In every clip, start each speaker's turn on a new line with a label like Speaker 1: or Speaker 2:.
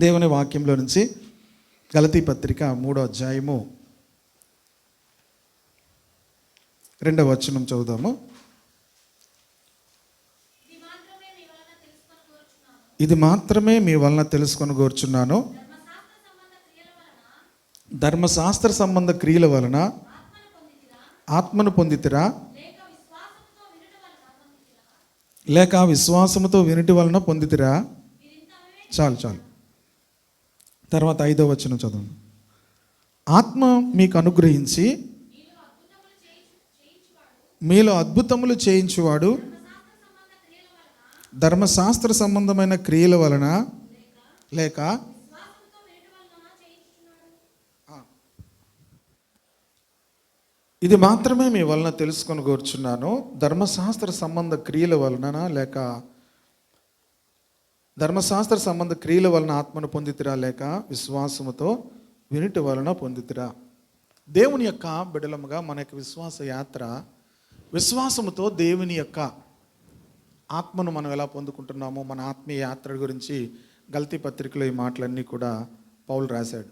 Speaker 1: దేవుని వాక్యంలో నుంచి గలతీ పత్రిక 3వ అధ్యాయము 2వ వచనం చదువుదాము. ఇది మాత్రమే మీ వలన తెలుసుకొని కోరుచున్నాను, ధర్మశాస్త్ర సంబంధ క్రియల వలన ఆత్మను పొందితిరా, లేక విశ్వాసముతో వినుట వలన పొందితిరా? చాలు. తర్వాత 5వ వచనం చదవండి. ఆత్మ మీకు అనుగ్రహించి మీలో అద్భుతములు చేయించువాడు ధర్మశాస్త్ర సంబంధమైన క్రియల వలన లేక ఇది మాత్రమే మీ వలన తెలుసుకొని కోరుచున్నాను, ధర్మశాస్త్ర సంబంధ క్రియల వలన లేక ధర్మశాస్త్ర సంబంధ క్రియల వలన ఆత్మను పొందితిరా, లేక విశ్వాసముతో వినుట వలన పొందితిరా? దేవుని యొక్క బిడలముగా మన యొక్క విశ్వాస యాత్ర, విశ్వాసముతో దేవుని యొక్క ఆత్మను మనం ఎలా పొందుకుంటున్నామో, మన ఆత్మీయ యాత్ర గురించి గలతీ పత్రికలో ఈ మాటలన్నీ కూడా పౌలు రాశాడు.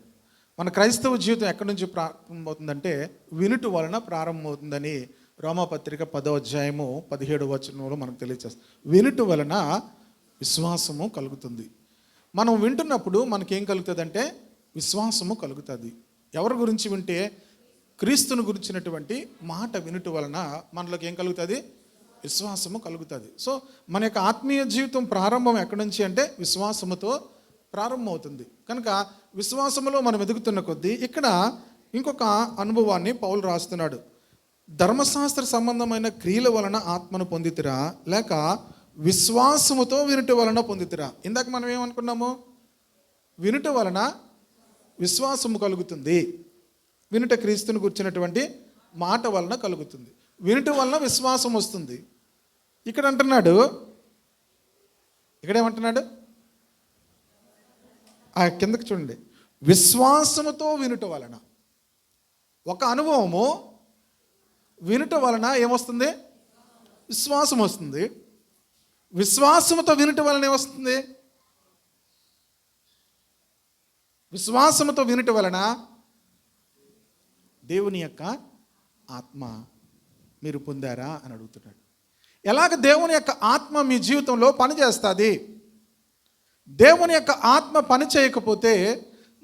Speaker 1: మన క్రైస్తవ జీవితం ఎక్కడి నుంచి ప్రారంభమవుతుందంటే వినుట వలన ప్రారంభమవుతుందని రోమాపత్రిక 10వ అధ్యాయము 17వ వచనంలో మనకు తెలియజేస్తుంది. వినుట వలన విశ్వాసము కలుగుతుంది. మనం వింటున్నప్పుడు మనకేం కలుగుతుంది అంటే విశ్వాసము కలుగుతుంది. ఎవరి గురించి వింటే? క్రీస్తుని గురించినటువంటి మాట వినుట వలన మనలోకి ఏం కలుగుతుంది? విశ్వాసము కలుగుతుంది. సో మన యొక్క ఆత్మీయ జీవితం ప్రారంభం ఎక్కడి నుంచి అంటే విశ్వాసముతో ప్రారంభమవుతుంది. కనుక విశ్వాసములో మనం ఎదుగుతున్న కొద్దీ ఇక్కడ ఇంకొక అనుభవాన్ని పౌలు రాస్తున్నాడు. ధర్మశాస్త్ర సంబంధమైన క్రియల వలన ఆత్మను పొందితిరా, లేక విశ్వాసముతో వినుట వలన పొందితిరా? ఇందాక మనం ఏమనుకున్నాము? వినుట వలన విశ్వాసము కలుగుతుంది. వినుట క్రీస్తుని గుర్చినటువంటి మాట వలన కలుగుతుంది. వినుట వలన విశ్వాసం వస్తుంది. ఇక్కడ అంటున్నాడు, ఇక్కడేమంటున్నాడు? ఆ కిందకి చూడండి. విశ్వాసముతో వినుట వలన. ఒక అనుభవము వినుట వలన ఏమొస్తుంది? విశ్వాసం వస్తుంది. విశ్వాసముతో వినుట వలన ఏమొస్తుంది? విశ్వాసముతో వినుట వలన దేవుని యొక్క ఆత్మ మీరు పొందారా అని అడుగుతున్నాడు. ఎలాగ దేవుని యొక్క ఆత్మ మీ జీవితంలో పనిచేస్తుంది? దేవుని యొక్క ఆత్మ పని చేయకపోతే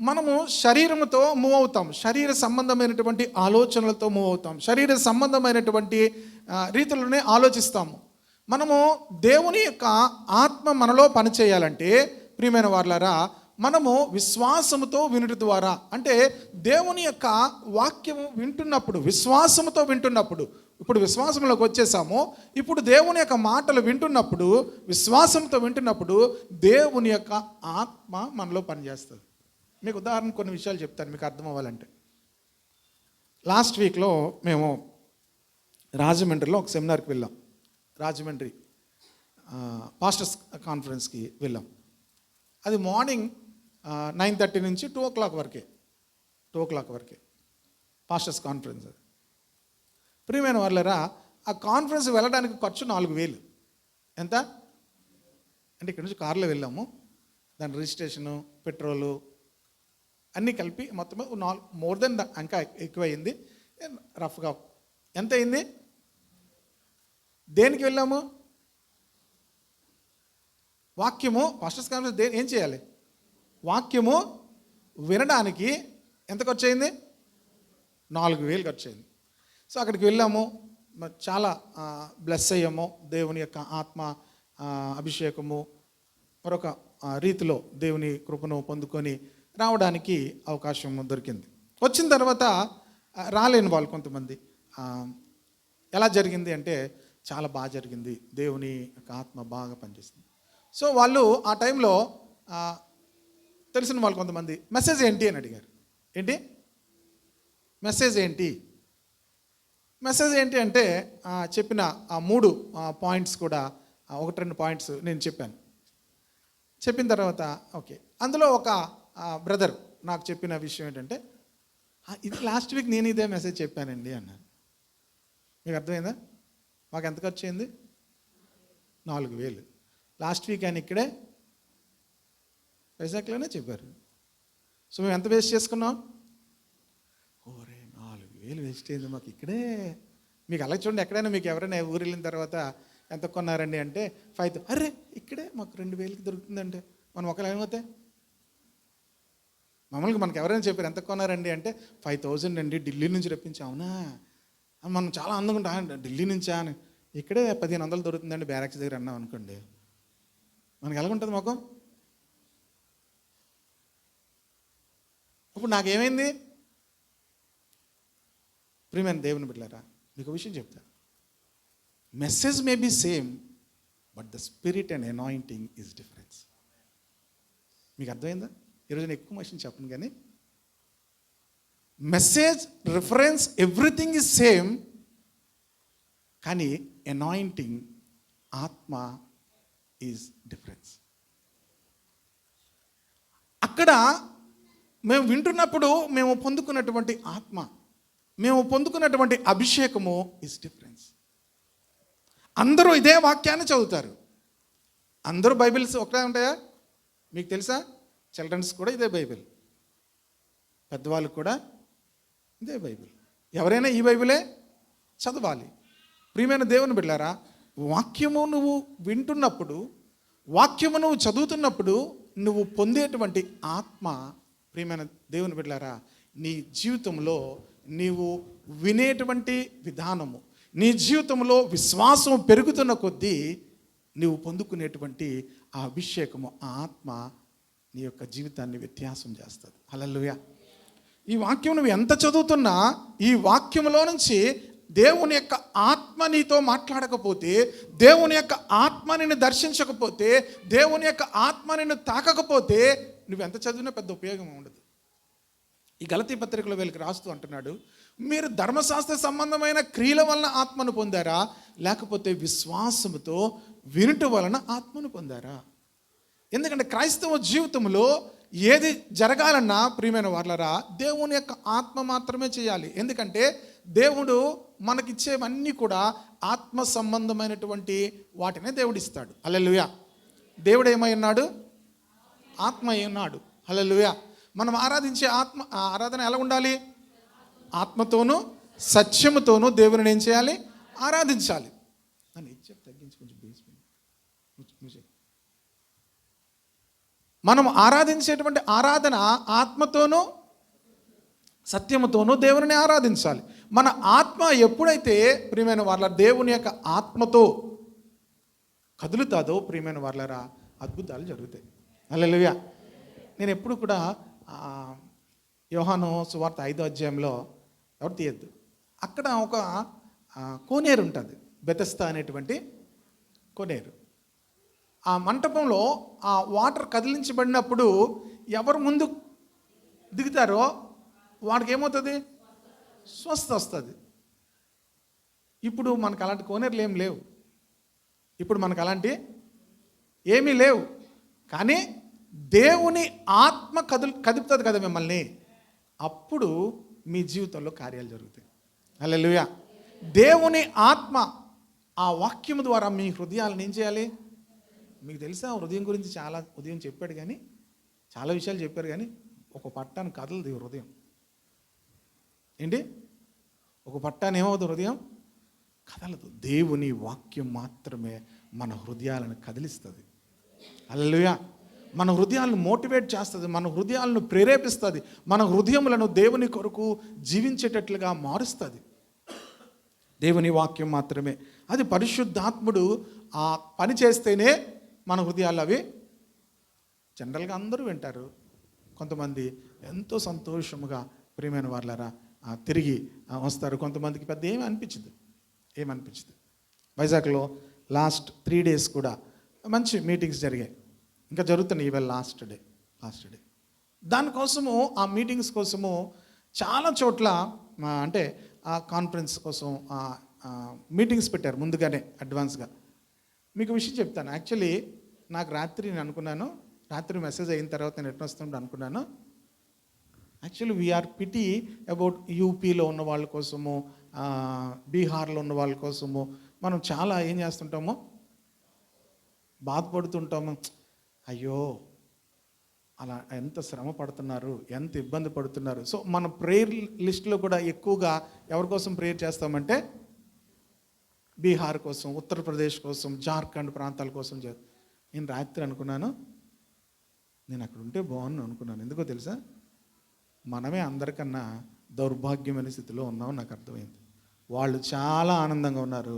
Speaker 1: మనము శరీరంతో మూవ్ అవుతాం, శరీర సంబంధమైనటువంటి ఆలోచనలతో మూవ్ అవుతాం, శరీర సంబంధమైనటువంటి రీతులనే ఆలోచిస్తాము. మనము దేవుని యొక్క ఆత్మ మనలో పనిచేయాలంటే ప్రియమైన వారలారా, మనము విశ్వాసముతో వినుట ద్వారా, అంటే దేవుని యొక్క వాక్యము వింటున్నప్పుడు, విశ్వాసముతో వింటున్నప్పుడు, ఇప్పుడు విశ్వాసంలోకి వచ్చేసాము, ఇప్పుడు దేవుని యొక్క మాటలు వింటున్నప్పుడు, విశ్వాసంతో వింటున్నప్పుడు దేవుని యొక్క ఆత్మ మనలో పనిచేస్తుంది. మీకు ఉదాహరణ కొన్ని విషయాలు చెప్తాను మీకు అర్థం అవ్వాలంటే. లాస్ట్ వీక్లో మేము రాజమండ్రిలో ఒక సెమినార్కి వెళ్ళాం. రాజమండ్రి పాస్టర్స్ కాన్ఫరెన్స్కి వెళ్ళాం. అది మార్నింగ్ 9:30 నుంచి 2 o'clock వరకే. 2 o'clock వరకే పాస్టర్స్ కాన్ఫరెన్స్. అది ప్రియమైన వాళ్ళరా, ఆ కాన్ఫరెన్స్ వెళ్ళడానికి ఖర్చు 4,000. ఎంత అంటే ఇక్కడ నుంచి కారులో వెళ్ళాము, దాని రిజిస్ట్రేషను, పెట్రోలు అన్నీ కలిపి మొత్తం మోర్ దెన్ ఇంకా ఎక్కువైంది. రఫ్గా ఎంత అయింది? దేనికి వెళ్ళాము? వాక్యము, పాస్టర్స్ కాన్ఫరెన్స్ ఏం చేయాలి? వాక్యము వినడానికి ఎంత ఖర్చు అయింది? 4,000 ఖర్చు అయింది. సో అక్కడికి వెళ్ళాము, చాలా బ్లెస్ అయ్యాము. దేవుని యొక్క ఆత్మ అభిషేకము మరొక రీతిలో దేవుని కృపను పొందుకొని రావడానికి అవకాశం దొరికింది. వచ్చిన తర్వాత రాలేని వాళ్ళు కొంతమంది, ఎలా జరిగింది అంటే చాలా బాగా జరిగింది, దేవుని యొక్క ఆత్మ బాగా పనిచేస్తుంది. సో వాళ్ళు ఆ టైంలో తెలిసిన వాళ్ళు కొంతమంది మెసేజ్ ఏంటి అని అడిగారు. ఏంటి మెసేజ్ ఏంటి? మెసేజ్ ఏంటి అంటే చెప్పిన ఆ 3 పాయింట్స్ కూడా 1-2 పాయింట్స్ నేను చెప్పాను. చెప్పిన తర్వాత ఓకే, అందులో ఒక బ్రదర్ నాకు చెప్పిన విషయం ఏంటంటే, ఇది లాస్ట్ వీక్ నేను ఇదే మెసేజ్ చెప్పానండి అన్నాను. మీకు అర్థమైందా? మాకు ఎంత ఖర్చు అయింది? 4,000. లాస్ట్ వీక్ ఆయన ఇక్కడే వైజాగ్లోనే చెప్పారు. సో మేము ఎంత వేస్ట్ చేసుకున్నాం? ఓరే 4,000 వేస్ట్ అయింది మాకు ఇక్కడే. మీకు అలాగే చూడండి, ఎక్కడైనా మీకు ఎవరైనా ఊరు వెళ్ళిన తర్వాత ఎంత కొన్నారండి అంటే 5,000. అరే ఇక్కడే మాకు 2,000కి దొరుకుతుందంటే మనం ఒకవేళ ఏమవుతే మామూలుగా మనకు ఎవరైనా చెప్పారు ఎంత కొన్నారండి అంటే 5,000 అండి, ఢిల్లీ నుంచి రప్పించాం. అవునా, మనం చాలా అందంగా ఉంటాం. ఢిల్లీ నుంచా అని, ఇక్కడే 1,500 దొరుకుతుందండి బ్యారక్స్ దగ్గర అన్నాం అనుకోండి, మనకి ఎలాగుంటుంది మొఖం? ఇప్పుడు నాకేమైంది? ప్రియమైన దేవుని బిడ్డలారా, మీకు విషయం చెప్తా. Message may be same, but the spirit and anointing is difference. మీకు అర్థమైందా? ఈరోజు నేను ఎక్కువ విషయం చెప్పను, కానీ message reference everything is same, కానీ అనాయింటింగ్ ఆత్మ ఈజ్ డిఫరెన్స్. అక్కడ మేము వింటున్నప్పుడు మేము పొందుకున్నటువంటి ఆత్మ, మేము పొందుకున్నటువంటి అభిషేకము ఈజ్ డిఫరెన్స్. అందరూ ఇదే వాక్యాన్ని చదువుతారు, అందరూ బైబిల్స్ ఒకటే ఉంటాయా? మీకు తెలుసా? చిల్డ్రన్స్ కూడా ఇదే బైబిల్, పెద్దవాళ్ళు కూడా ఇదే బైబిల్. ఎవరైనా ఈ బైబిలే చదవాలి. ప్రియమైన దేవుని బిడ్డలారా, వాక్యము నువ్వు వింటున్నప్పుడు, వాక్యము నువ్వు చదువుతున్నప్పుడు నువ్వు పొందేటువంటి ఆత్మ, ప్రియమైన దేవుని బిడ్డలారా, నీ జీవితంలో నీవు వినేటువంటి విధానము, నీ జీవితంలో విశ్వాసం పెరుగుతున్న కొద్దీ నీవు పొందుకునేటువంటి ఆ అభిషేకము, ఆ ఆత్మ నీ యొక్క జీవితాన్ని వ్యత్యాసం చేస్తుంది. హల్లెలూయా. ఈ వాక్యం నువ్వు ఎంత చదువుతున్నా, ఈ వాక్యంలో నుంచి దేవుని యొక్క ఆత్మ నీతో మాట్లాడకపోతే, దేవుని యొక్క ఆత్మ నిన్ను దర్శించకపోతే, దేవుని యొక్క ఆత్మ నిన్ను తాకకపోతే నువ్వు ఎంత చదివినా పెద్ద ఉపయోగం ఉండదు. ఈ గలతీ పత్రికలో వీళ్ళకి రాస్తూ అంటున్నాడు, మీరు ధర్మశాస్త్ర సంబంధమైన క్రియల వలన ఆత్మను పొందారా, లేకపోతే విశ్వాసముతో వినుట వలన ఆత్మను పొందారా? ఎందుకంటే క్రైస్తవ జీవితంలో ఏది జరగాలన్నా ప్రియమైన వాళ్ళరా, దేవుని యొక్క ఆత్మ మాత్రమే చేయాలి. ఎందుకంటే దేవుడు మనకిచ్చేవన్నీ కూడా ఆత్మ సంబంధమైనటువంటి వాటినే దేవుడు ఇస్తాడు. హల్లెలూయా. దేవుడు ఏమై ఉన్నాడు? ఆత్మ అయి ఉన్నాడు. హల్లెలూయా. మనం ఆరాధించే ఆరాధన ఎలా ఉండాలి? ఆత్మతోనూ సత్యముతోనూ దేవుని ఏం చేయాలి? ఆరాధించాలి. నన్ను ఇచ్చే తగ్గించి కొంచెం బేస్మెంట్. మనం ఆరాధించేటువంటి ఆరాధన ఆత్మతోనూ సత్యముతోనూ దేవుని ఆరాధించాలి. మన ఆత్మ ఎప్పుడైతే ప్రియమైన వాళ్ళ దేవుని యొక్క ఆత్మతో కదులుతాదో ప్రియమైన వాళ్ళరా, అద్భుతాలు జరుగుతాయి. హల్లెలూయా. నేను ఎప్పుడు కూడా యోహాను సువార్త 5వ అధ్యాయంలో, ఎవరు తీయద్దు, అక్కడ ఒక కోనేరు ఉంటుంది, బెతెస్దా అనేటువంటి కోనేరు. ఆ మంటపంలో ఆ వాటర్ కదిలించబడినప్పుడు ఎవరు ముందు దిగుతారో వాడికి ఏమవుతుంది? స్వస్థ వస్తుంది. ఇప్పుడు మనకు అలాంటి కోనేరులు ఏం లేవు, ఇప్పుడు మనకు అలాంటి ఏమీ లేవు. కానీ దేవుని ఆత్మ కదుపుతుంది కదా మిమ్మల్ని, అప్పుడు మీ జీవితంలో కార్యాలు జరుగుతాయి. హల్లెలూయా. దేవుని ఆత్మ ఆ వాక్యము ద్వారా మీ హృదయాలను ఏం చేయాలి? మీకు తెలుసా, హృదయం గురించి చాలా ఉదయం చెప్పాడు, కానీ చాలా విషయాలు చెప్పారు, కానీ ఒక పట్టాన్ని కదలదు హృదయం. ఏంటి? ఒక పట్టాన్ని ఏమవుతుంది? హృదయం కదలదు. దేవుని వాక్యం మాత్రమే మన హృదయాలను కదిలిస్తుంది. హల్లెలూయా. మన హృదయాలను మోటివేట్ చేస్తుంది, మన హృదయాలను ప్రేరేపిస్తుంది, మన హృదయములను దేవుని కొరకు జీవించేటట్లుగా మారుస్తుంది. దేవుని వాక్యం మాత్రమే. అది పరిశుద్ధాత్ముడు ఆ పని చేస్తేనే మన హృదయాలు అవి. జనరల్గా అందరూ వింటారు, కొంతమంది ఎంతో సంతోషముగా ప్రియమైన వాళ్ళరా తిరిగి వస్తారు, కొంతమందికి పెద్ద ఏమనిపించదు. వైజాగ్లో లాస్ట్ 3 days కూడా మంచి మీటింగ్స్ జరిగాయి, ఇంకా జరుగుతున్నాయి. ఈవేళ లాస్ట్ డే. దానికోసము, ఆ మీటింగ్స్ కోసము చాలా చోట్ల అంటే ఆ కాన్ఫరెన్స్ కోసం మీటింగ్స్ పెట్టారు ముందుగానే, అడ్వాన్స్గా. మీకు విషయం చెప్తాను. యాక్చువల్లీ నాకు రాత్రి నేను అనుకున్నాను, రాత్రి మెసేజ్ అయిన తర్వాత నేను ఎట్లా వస్తుంటే అనుకున్నాను, యాక్చువల్లీ వీఆర్ పిటీ అబౌట్ యూపీలో ఉన్న వాళ్ళ కోసము, బీహార్లో ఉన్న వాళ్ళ కోసము మనం చాలా ఏం చేస్తుంటాము, బాధపడుతుంటాము. అయ్యో అలా ఎంత శ్రమ పడుతున్నారు, ఎంత ఇబ్బంది పడుతున్నారు. సో మన ప్రేయర్ లిస్ట్లో కూడా ఎక్కువగా ఎవరి కోసం ప్రేయర్ చేస్తామంటే బీహార్ కోసం, ఉత్తరప్రదేశ్ కోసం, జార్ఖండ్ ప్రాంతాల కోసం నేను రాత్రి అనుకున్నాను, నేను అక్కడ ఉంటే బాగుండు అనుకున్నాను. ఎందుకో తెలుసా, మనమే అందరికన్నా దౌర్భాగ్యమైన స్థితిలో ఉన్నాం నాకు అర్థమైంది. వాళ్ళు చాలా ఆనందంగా ఉన్నారు,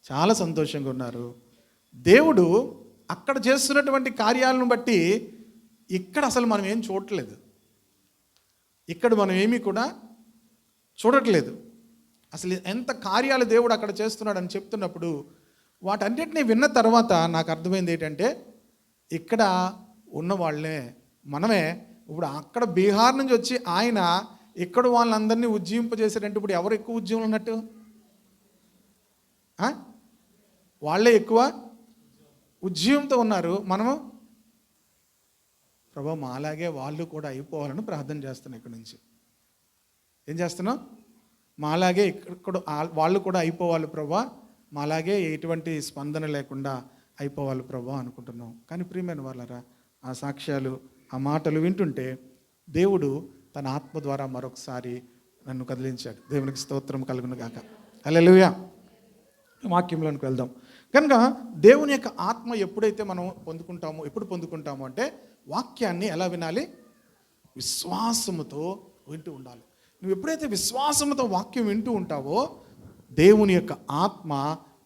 Speaker 1: చాలా సంతోషంగా ఉన్నారు. దేవుడు అక్కడ చేస్తున్నటువంటి కార్యాలను బట్టి ఇక్కడ అసలు మనం ఏం చూడట్లేదు, ఇక్కడ మనం ఏమీ కూడా చూడట్లేదు. అసలు ఎంత కార్యాలు దేవుడు అక్కడ చేస్తున్నాడు అని చెప్తున్నప్పుడు వాటన్నిటిని విన్న తర్వాత నాకు అర్థమైంది ఏంటంటే, ఇక్కడ ఉన్న వాళ్ళే మనమే. ఇప్పుడు అక్కడ బీహార్ నుంచి వచ్చి ఆయన ఇక్కడ వాళ్ళందరినీ ఉజ్జీవింపజేశారంటే ఇప్పుడు ఎవరు ఎక్కువ ఉద్యమం ఉన్నట్టు? వాళ్ళే ఎక్కువ ఉజ్జీవంతో ఉన్నారు. మనము ప్రభా మాలాగే వాళ్ళు కూడా అయిపోవాలని ప్రార్థన చేస్తున్నాం. ఇక్కడి నుంచి ఏం చేస్తున్నాం? మాలాగే ఇక్కడ వాళ్ళు కూడా అయిపోవాలి ప్రభా, మాలాగే ఎటువంటి స్పందన లేకుండా అయిపోవాలి ప్రభా అనుకుంటున్నాం. కానీ ప్రియమైన వాళ్ళరా, ఆ సాక్ష్యాలు, ఆ మాటలు వింటుంటే దేవుడు తన ఆత్మ ద్వారా మరొకసారి నన్ను కదిలించాడు. దేవునికి స్తోత్రం కలుగును గాక. హల్లెలూయా. వాక్యంలోనికి వెళ్దాం. కనుక దేవుని యొక్క ఆత్మ ఎప్పుడైతే మనం ఎప్పుడు పొందుకుంటామో అంటే వాక్యాన్ని ఎలా వినాలి? విశ్వాసముతో వింటూ ఉండాలి. నువ్వు ఎప్పుడైతే విశ్వాసముతో వాక్యం వింటూ ఉంటావో దేవుని యొక్క ఆత్మ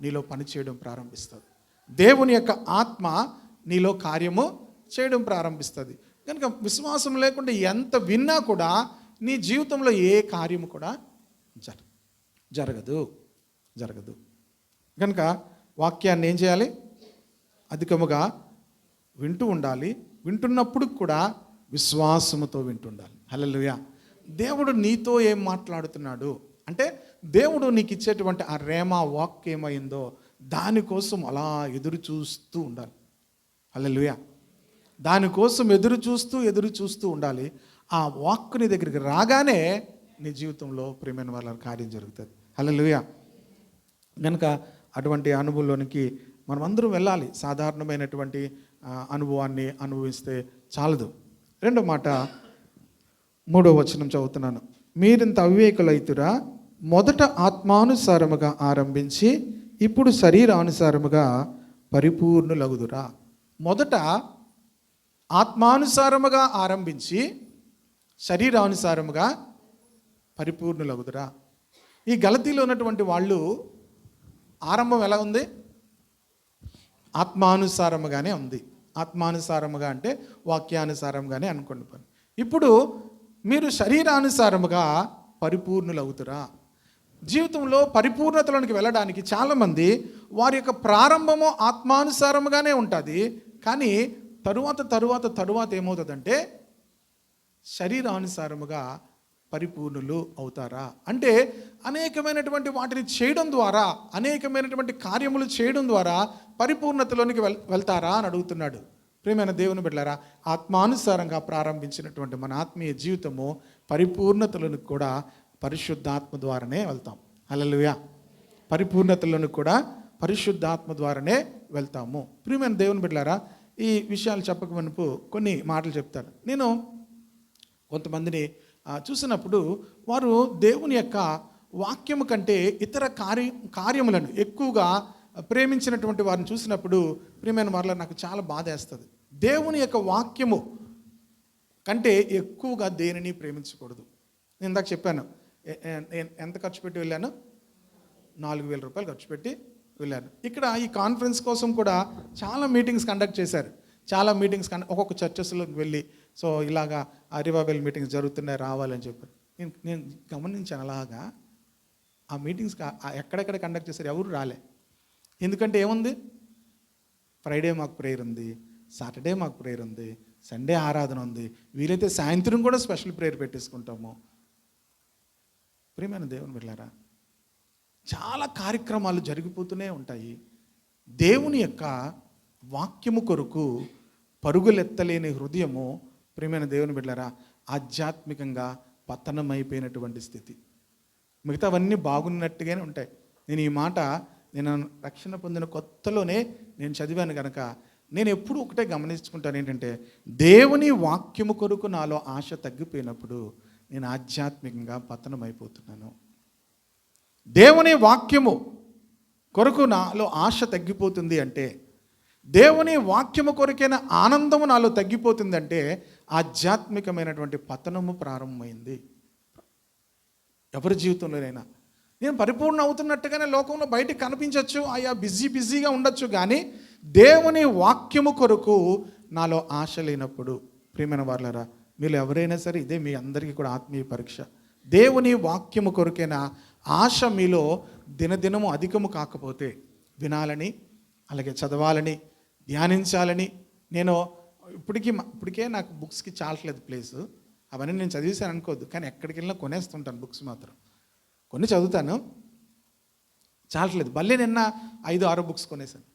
Speaker 1: నీలో పనిచేయడం ప్రారంభిస్తుంది. దేవుని యొక్క ఆత్మ నీలో కార్యము చేయడం ప్రారంభిస్తుంది. కనుక విశ్వాసం లేకుండా ఎంత విన్నా కూడా నీ జీవితంలో ఏ కార్యము కూడా జరగదు. కనుక వాక్యాన్ని ఏం చేయాలి? అధికముగా వింటూ ఉండాలి. వింటున్నప్పుడు కూడా విశ్వాసముతో వింటుండాలి. హల్లెలూయా. దేవుడు నీతో ఏం మాట్లాడుతున్నాడు అంటే, దేవుడు నీకు ఇచ్చేటువంటి ఆ రేమా వాక్ ఏమైందో దానికోసం అలా ఎదురు చూస్తూ ఉండాలి. హల్లెలూయా. దానికోసం ఎదురు చూస్తూ ఉండాలి. ఆ వాక్ నీ దగ్గరికి రాగానే నీ జీవితంలో ప్రియమైన వాళ్ళ కార్యం జరుగుతుంది. హల్లెలూయా. కనుక అటువంటి అనుభవంలోనికి మనం అందరం వెళ్ళాలి. సాధారణమైనటువంటి అనుభవాన్ని అనుభవిస్తే చాలదు. రెండో మాట, 3వ వచనం చదువుతున్నాను. మీరింత అవివేకులైతురా, మొదట ఆత్మానుసారముగా ఆరంభించి ఇప్పుడు శరీరానుసారముగా పరిపూర్ణులగుదురా. మొదట ఆత్మానుసారముగా ఆరంభించి శరీరానుసారముగా పరిపూర్ణులగుదురా. ఈ గలతీలో ఉన్నటువంటి వాళ్ళు ఆరంభం ఎలా ఉంది? ఆత్మానుసారముగానే ఉంది. ఆత్మానుసారముగా అంటే వాక్యానుసారంగానే అనుకోండి పని. ఇప్పుడు మీరు శరీరానుసారముగా పరిపూర్ణులవుతురా. జీవితంలో పరిపూర్ణతలోనికి వెళ్ళడానికి చాలామంది వారి యొక్క ప్రారంభము ఆత్మానుసారముగానే ఉంటుంది. కానీ తరువాత ఏమవుతుందంటే శరీరానుసారముగా పరిపూర్ణులు అవుతారా. అంటే అనేకమైనటువంటి వాటిని చేయడం ద్వారా, అనేకమైనటువంటి కార్యములు చేయడం ద్వారా పరిపూర్ణతలోనికి వెళ్తారా అని అడుగుతున్నాడు. ప్రియమైన దేవుని బిడ్డలారా, ఆత్మానుసారంగా ప్రారంభించినటువంటి మన ఆత్మీయ జీవితము పరిపూర్ణతలోనికి కూడా పరిశుద్ధాత్మ ద్వారానే వెళ్తాం. హల్లెలూయా. పరిపూర్ణతలోనికి కూడా పరిశుద్ధాత్మ ద్వారానే వెళ్తాము. ప్రియమైన దేవుని బిడ్డలారా, ఈ విషయాలు చెప్పక మునుపు కొన్ని మాటలు చెప్తాను. నేను కొంతమందిని చూసినప్పుడు వారు దేవుని యొక్క వాక్యము కంటే ఇతర కార్యములను ఎక్కువగా ప్రేమించినటువంటి వారిని చూసినప్పుడు ప్రియమైన వారిలో నాకు చాలా బాధ వేస్తుంది. దేవుని యొక్క వాక్యము కంటే ఎక్కువగా దేనిని ప్రేమించకూడదు. నేను ఇందాక చెప్పాను, ఎంత ఖర్చు పెట్టి వెళ్ళాను? 4,000 రూపాయలు ఖర్చు పెట్టి వెళ్ళాను. ఇక్కడ ఈ కాన్ఫరెన్స్ కోసం కూడా చాలా మీటింగ్స్ కండక్ట్ చేశారు. చాలా మీటింగ్స్ ఒక్కొక్క చర్చెస్లోకి వెళ్ళి, సో ఇలాగా రివైవల్ మీటింగ్స్ జరుగుతున్నాయి, రావాలని చెప్పారు. నేను గమనించాను. అలాగా ఆ మీటింగ్స్ ఎక్కడెక్కడ కండక్ట్ చేశారు, ఎవరు రాలే. ఎందుకంటే ఏముంది? ఫ్రైడే మాకు ప్రేయర్ ఉంది, సాటర్డే మాకు ప్రేయర్ ఉంది, సండే ఆరాధన ఉంది, వీలైతే సాయంత్రం కూడా స్పెషల్ ప్రేయర్ పెట్టేసుకుంటాము. ప్రియమైన దేవుని బిడ్డలారా, చాలా కార్యక్రమాలు జరిగిపోతూనే ఉంటాయి. దేవుని యొక్క వాక్యము కొరకు పరుగులెత్తలేని హృదయము, ప్రియమైన దేవుని బిడ్డలారా, ఆధ్యాత్మికంగా పతనమైపోయినటువంటి స్థితి. మిగతావన్నీ బాగున్నట్టుగానే ఉంటాయి. నేను ఈ మాట నేను రక్షణ పొందిన కొత్తలోనే నేను చదివాను కనుక నేను ఎప్పుడు ఒకటే గమనించుకుంటాను ఏంటంటే, దేవుని వాక్యము కొరకు నాలో ఆశ తగ్గిపోయినప్పుడు నేను ఆధ్యాత్మికంగా పతనమైపోతున్నాను. దేవుని వాక్యము కొరకు నాలో ఆశ తగ్గిపోతుంది అంటే, దేవుని వాక్యము కొరకైన ఆనందము నాలో తగ్గిపోతుందంటే ఆధ్యాత్మికమైనటువంటి పతనము ప్రారంభమైంది. ఎవరి జీవితంలోనైనా నేను పరిపూర్ణ అవుతున్నట్టుగానే లోకంలో బయటకు కనిపించవచ్చు, అయ్యా బిజీగా ఉండొచ్చు, కానీ దేవుని వాక్యము కొరకు నాలో ఆశ లేనప్పుడు, ప్రియమైన వారలారా, మీరు ఎవరైనా సరే ఇదే మీ అందరికీ కూడా ఆత్మీయ పరీక్ష. దేవుని వాక్యము కొరకైన ఆశ మీలో దినదినము అధికము కాకపోతే, వినాలని, అలాగే చదవాలని, ధ్యానించాలని, నేను ఇప్పటికే నాకు బుక్స్కి చాలట్లేదు ప్లేసు. అవన్నీ నేను చదివేశాను అనుకోవద్దు, కానీ ఎక్కడికి వెళ్ళినా కొనేస్తుంటాను బుక్స్ మాత్రం. కొన్ని చదువుతాను, చాలట్లేదు. మళ్ళీ నిన్న 5-6 బుక్స్ కొనేసాను.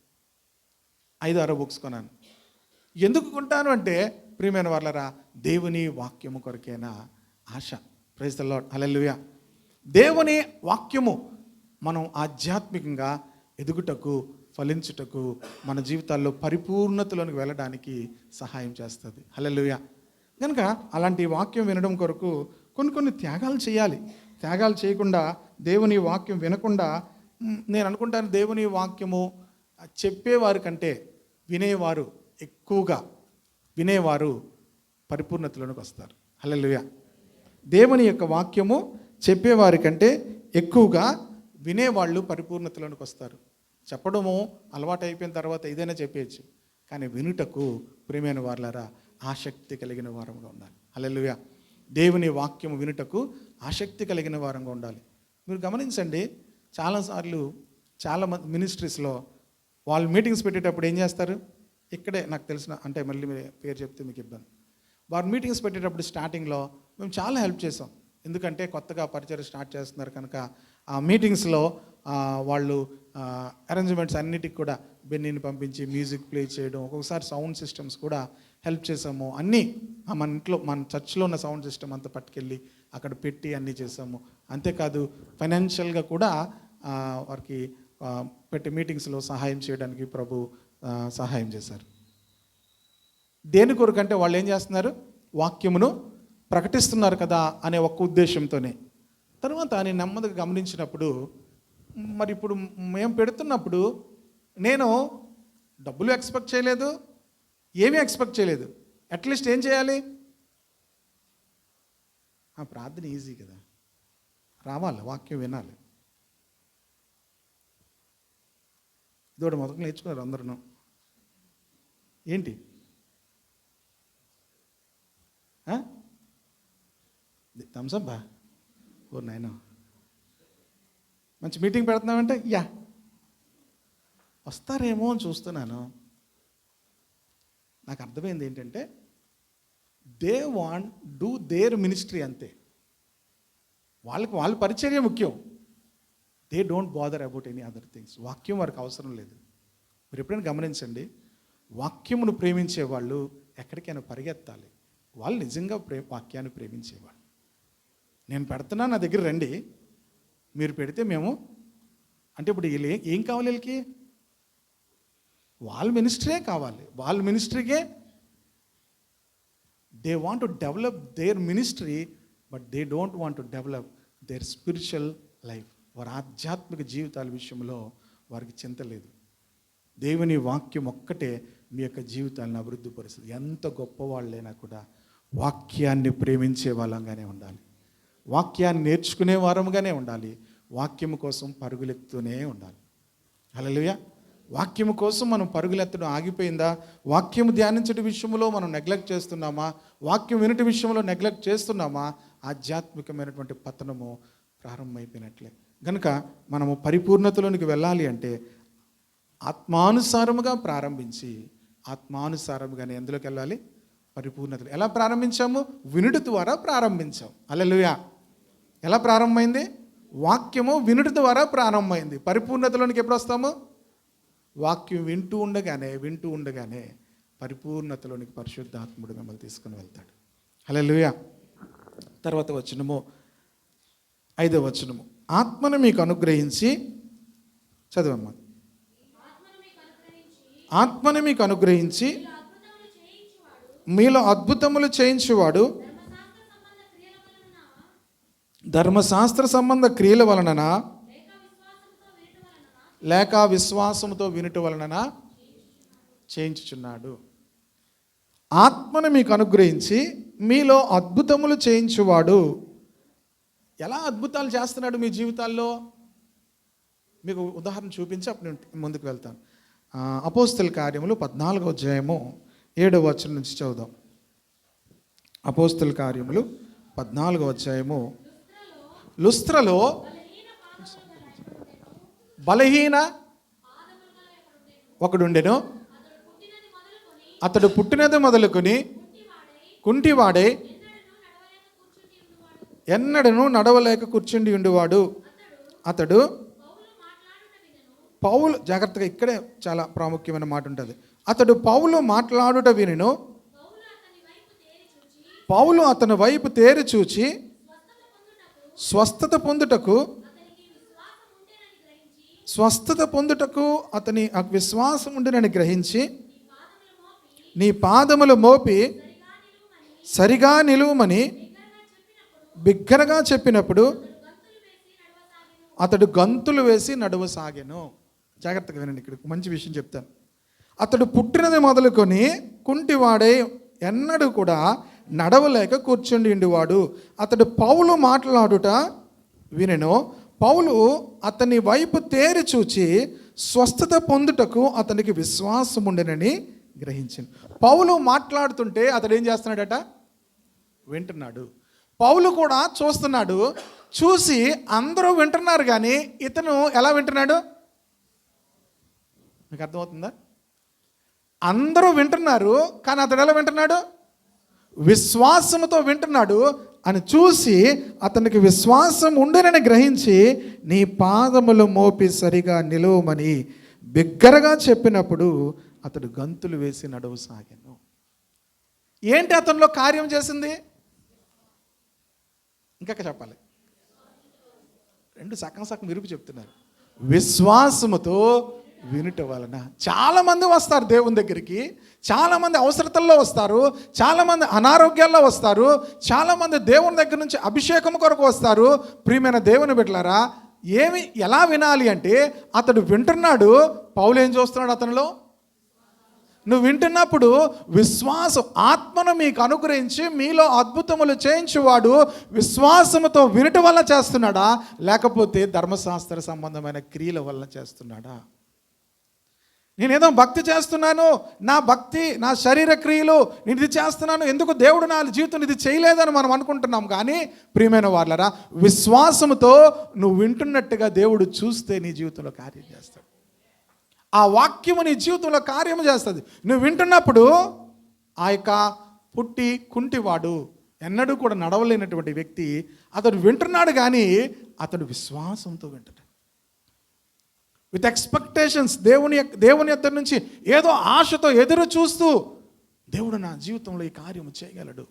Speaker 1: 5-6 బుక్స్ కొన్నాను. ఎందుకు కొంటాను అంటే, ప్రియమైన వాళ్ళరా, దేవుని వాక్యము కొరకైనా ఆశ. ప్రైజ్ ది లార్డ్, హల్లెలూయా. దేవుని వాక్యము మనం ఆధ్యాత్మికంగా ఎదుగుటకు, ఫలించుటకు, మన జీవితాల్లో పరిపూర్ణతలోనికి వెళ్ళడానికి సహాయం చేస్తుంది. హల్లెలూయా. కనుక అలాంటి వాక్యం వినడం కొరకు కొన్ని త్యాగాలు చేయాలి. త్యాగాలు చేయకుండా, దేవుని వాక్యం వినకుండా, నేను అనుకుంటాను దేవుని వాక్యము చెప్పేవారి కంటే వినేవారు ఎక్కువగా, వినేవారు పరిపూర్ణతలోనికి వస్తారు. హల్లెలూయా. దేవుని యొక్క వాక్యము చెప్పేవారి కంటే ఎక్కువగా వినేవాళ్ళు పరిపూర్ణతలోనికి వస్తారు. చెప్పడము అలవాటు అయిపోయిన తర్వాత ఏదైనా చెప్పేయచ్చు, కానీ వినుటకు, ప్రియమైన వారలారా, ఆసక్తి కలిగిన వారంగా ఉండాలి. హల్లెలూయా. దేవుని వాక్యము వినుటకు ఆసక్తి కలిగిన వారంగా ఉండాలి. మీరు గమనించండి, చాలాసార్లు చాలా మినిస్ట్రీస్లో వాళ్ళు మీటింగ్స్ పెట్టేటప్పుడు ఏం చేస్తారు, ఇక్కడే నాకు తెలిసిన, అంటే మళ్ళీ పేరు చెప్తే మీకు ఇబ్బంది, వారు మీటింగ్స్ పెట్టేటప్పుడు స్టార్టింగ్లో మేము చాలా హెల్ప్ చేసాం. ఎందుకంటే కొత్తగా పరిచయం స్టార్ట్ చేస్తున్నారు కనుక ఆ మీటింగ్స్లో వాళ్ళు అరేంజ్మెంట్స్ అన్నిటికి కూడా బెన్నీని పంపించి మ్యూజిక్ ప్లే చేయడం, ఒక్కొక్కసారి సౌండ్ సిస్టమ్స్ కూడా హెల్ప్ చేసాము. అన్నీ మన ఇంట్లో, మన చర్చ్లో ఉన్న సౌండ్ సిస్టమ్ అంతా పట్టుకెళ్ళి అక్కడ పెట్టి అన్నీ చేసాము. అంతేకాదు ఫైనాన్షియల్గా కూడా వారికి పెట్టి మీటింగ్స్లో సహాయం చేయడానికి ప్రభు సహాయం చేశారు. దేని కొరకంటే వాళ్ళు ఏం చేస్తున్నారు, వాక్యమును ప్రకటిస్తున్నారు కదా అనే ఒక్క ఉద్దేశంతోనే. తర్వాత నేను నెమ్మదిగా గమనించినప్పుడు, మరి ఇప్పుడు మేము పెడుతున్నప్పుడు నేను డబ్బులు ఎక్స్పెక్ట్ చేయలేదు, ఏమీ ఎక్స్పెక్ట్ చేయలేదు. అట్లీస్ట్ ఏం చేయాలి, ప్రార్థన ఈజీ కదా, రావాలి, వాక్యం వినాలి. ఇదోటి మొదటి నేర్చుకున్నారు అందరూ. ఏంటి థమ్సప్ ఓ నాయన, మంచి మీటింగ్ పెడుతున్నామంటే యా వస్తారేమో అని చూస్తున్నాను. నాకు అర్థమైంది ఏంటంటే, they want do their ministry అంతే. వాళ్ళ పరిచర్య ముఖ్యం. They don't bother about any other things. వాక్యం వారికి అవసరం లేదు. మీరు ఎప్పుడైనా గమనించండి, వాక్యమును ప్రేమించే వాళ్ళు ఎక్కడికైనా పరిగెత్తాలి. వాళ్ళు నిజంగా వాక్యాన్ని ప్రేమించేవాళ్ళు. నేను పెడుతున్నా, నా దగ్గర రండి, మీరు పెడితే మేము, అంటే ఇప్పుడు వీళ్ళు ఏం కావాలి, వీళ్ళకి వాళ్ళ మినిస్ట్రీయే కావాలి. వాళ్ళ మినిస్ట్రీకే they want to develop their ministry, but they don't want to develop their spiritual life. వారి ఆధ్యాత్మిక జీవితాల విషయంలో వారికి చింత లేదు. దేవుని వాక్యం ఒక్కటే మీ యొక్క జీవితాలను అభివృద్ధి పరుస్తుంది. ఎంత గొప్పవాళ్ళైనా కూడా వాక్యాన్ని ప్రేమించే వాళ్ళంగానే ఉండాలి, వాక్యాన్ని నేర్చుకునే వారంగానే ఉండాలి, వాక్యము కోసం పరుగులెత్తుతూనే ఉండాలి. హల్లెలూయా. వాక్యము కోసం మనం పరుగులెత్తడం ఆగిపోయిందా? వాక్యము ధ్యానించడం విషయంలో మనం నెగ్లెక్ట్ చేస్తున్నామా? వాక్యం వినటి విషయంలో నెగ్లెక్ట్ చేస్తున్నామా? ఆధ్యాత్మికమైనటువంటి పతనము ప్రారంభమైపోయినట్లే. కనుక మనము పరిపూర్ణతలోనికి వెళ్ళాలి అంటే ఆత్మానుసారముగా ప్రారంభించి ఆత్మానుసారముగానే ఎందులోకి వెళ్ళాలి, పరిపూర్ణతలు. ఎలా ప్రారంభించాము? వినుడి ద్వారా ప్రారంభించాం. హల్లెలూయా. ఎలా ప్రారంభమైంది? వాక్యము వినుడి ద్వారా ప్రారంభమైంది. పరిపూర్ణతలోనికి ఎప్పుడు వస్తాము? వాక్యం వింటూ ఉండగానే పరిపూర్ణతలోనికి పరిశుద్ధాత్ముడు మిమ్మల్ని తీసుకుని వెళ్తాడు. హల్లెలూయా. తర్వాత వచనము, 5వ వచనము, ఆత్మను మీకు అనుగ్రహించి, చదవమ్మా. ఆత్మని మీకు అనుగ్రహించి మీలో అద్భుతములు చేయించువాడు ధర్మశాస్త్ర సంబంధ క్రియల వలన లేక విశ్వాసముతో వినుట వలన చేయించుచున్నాడు. ఆత్మను మీకు అనుగ్రహించి మీలో అద్భుతములు చేయించువాడు. ఎలా అద్భుతాలు చేస్తున్నాడు మీ జీవితాల్లో? మీకు ఉదాహరణ చూపించి అప్పుడు నేను ముందుకు వెళ్తాను. అపోస్తల కార్యములు 14వ అధ్యాయము 7వ వచనం నుంచి చదువుదాం. అపోస్తల కార్యములు 14వ అధ్యాయము. లుస్త్రలో బలహీన ఒకడుండెను. అతడు పుట్టినది మొదలుకొని కుంటివాడే, ఎన్నడను నడవలేక కూర్చుండి ఉండేవాడు. అతడు పౌలు, జాగ్రత్తగా ఇక్కడే చాలా ప్రాముఖ్యమైన మాట ఉంటుంది. అతడు పౌలు మాట్లాడుట వినెను. పౌలు అతని వైపు తేరి చూచి స్వస్థత పొందుటకు అతని విశ్వాసం ఉండినని గ్రహించి నీ పాదములు మోపి సరిగా నిలువమని బిగ్గరగా చెప్పినప్పుడు అతడు గంతులు వేసి నడవసాగెను. జాగ్రత్తగా వినండి, ఇక్కడ మంచి విషయం చెప్తాను. అతడు పుట్టినది మొదలుకొని కుంటివాడై ఎన్నడూ కూడా నడవలేక కూర్చుండి ఉండేవాడు. అతడు పౌలు మాట్లాడుట వినెను. పౌలు అతని వైపు తేరి చూచి స్వస్థత పొందుటకు అతనికి విశ్వాసం ఉండెనని గ్రహించింది. పౌలు మాట్లాడుతుంటే అతడు ఏం చేస్తున్నాడట? వింటున్నాడు. పౌలు కూడా చూస్తున్నాడు. చూసి అందరూ వింటున్నారు, కానీ ఇతను ఎలా వింటున్నాడు? మీకు అర్థమవుతుందా? అందరూ వింటున్నారు, కానీ అతడు ఎలా వింటున్నాడు? విశ్వాసంతో వింటున్నాడు అని చూసి అతనికి విశ్వాసం ఉండనని గ్రహించి నీ పాదములు మోపి సరిగా నిలువమని బిగ్గరగా చెప్పినప్పుడు అతడు గంతులు వేసి నడవసాగాను. ఏంటి అతనిలో కార్యం చేసింది? ఇంకా చెప్పాలి, రెండు సగం విరుపు చెప్తున్నారు. విశ్వాసముతో వినుట వలన. చాలామంది వస్తారు దేవుని దగ్గరికి, చాలామంది అవసరతల్లో వస్తారు, చాలామంది అనారోగ్యాల్లో వస్తారు, చాలామంది దేవుని దగ్గర నుంచి అభిషేకం కొరకు వస్తారు. ప్రియమైన దేవుని బిడ్డలారా, ఎలా వినాలి అంటే అతడు వింటున్నాడు. పౌలు ఏం చూస్తున్నాడు అతనిలో? నువ్వు వింటున్నప్పుడు విశ్వాసం, ఆత్మను మీకు అనుగ్రహించి మీలో అద్భుతములు చేయించువాడు విశ్వాసముతో వినుట వల్ల చేస్తున్నాడా, లేకపోతే ధర్మశాస్త్ర సంబంధమైన క్రియల వల్ల చేస్తున్నాడా? నేనేదో భక్తి చేస్తున్నాను, నా భక్తి, నా శరీర క్రియలు నేను ఇది చేస్తున్నాను, ఎందుకు దేవుడు నా జీవితం ఇది చేయలేదని మనం అనుకుంటున్నాం. కానీ ప్రియమైన వాళ్ళరా, విశ్వాసముతో నువ్వు వింటున్నట్టుగా దేవుడు చూస్తే నీ జీవితంలో కార్యం చేస్తాడు. ఆ వాక్యము నీ జీవితంలో కార్యము చేస్తుంది. నువ్వు వింటున్నప్పుడు ఆ యొక్క పుట్టి కుంటివాడు, ఎన్నడూ కూడా నడవలేనటువంటి వ్యక్తి, అతడు వింటున్నాడు, కానీ అతడు విశ్వాసంతో వింటున్నాడు. విత్ ఎక్స్పెక్టేషన్స్, దేవుని దగ్గర నుంచి ఏదో ఆశతో ఎదురు చూస్తూ, దేవుడు నా జీవితంలో ఈ కార్యము చేయగలడు,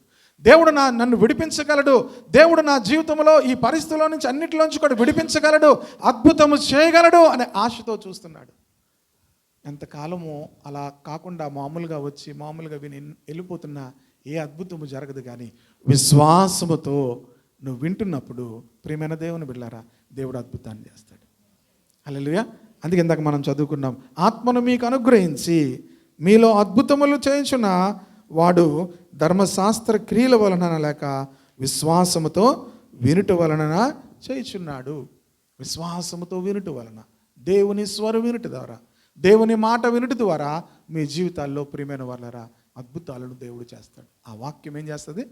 Speaker 1: దేవుడు నన్ను విడిపించగలడు, దేవుడు నా జీవితంలో ఈ పరిస్థితుల్లో నుంచి అన్నిటిలోంచి కూడా విడిపించగలడు, అద్భుతము చేయగలడు అనే ఆశతో చూస్తున్నాడు. ఎంతకాలము అలా కాకుండా మామూలుగా వచ్చి మామూలుగా విని వెళ్ళిపోతున్నా ఏ అద్భుతము జరగదు. కానీ విశ్వాసముతో నువ్వు వింటున్నప్పుడు ప్రియమైన దేవుని బిడ్డలారా, దేవుడు అద్భుతాన్ని చేస్తాడు. హల్లెలూయా. అందుకే ఇందాక మనం చదువుకున్నాం, ఆత్మను మీకు అనుగ్రహించి మీలో అద్భుతములు చేయించున్న వాడు ధర్మశాస్త్ర క్రియల వలన లేక విశ్వాసముతో వినుట వలన చేయుచున్నాడు. విశ్వాసముతో వినుట వలన, దేవుని స్వరం వినుట ద్వారా, దేవుని మాట వినుట ద్వారా మీ జీవితాల్లో ప్రియమైన వాళ్ళరా అద్భుతాలను దేవుడు చేస్తాడు. ఆ వాక్యం ఏం చేస్తుంది?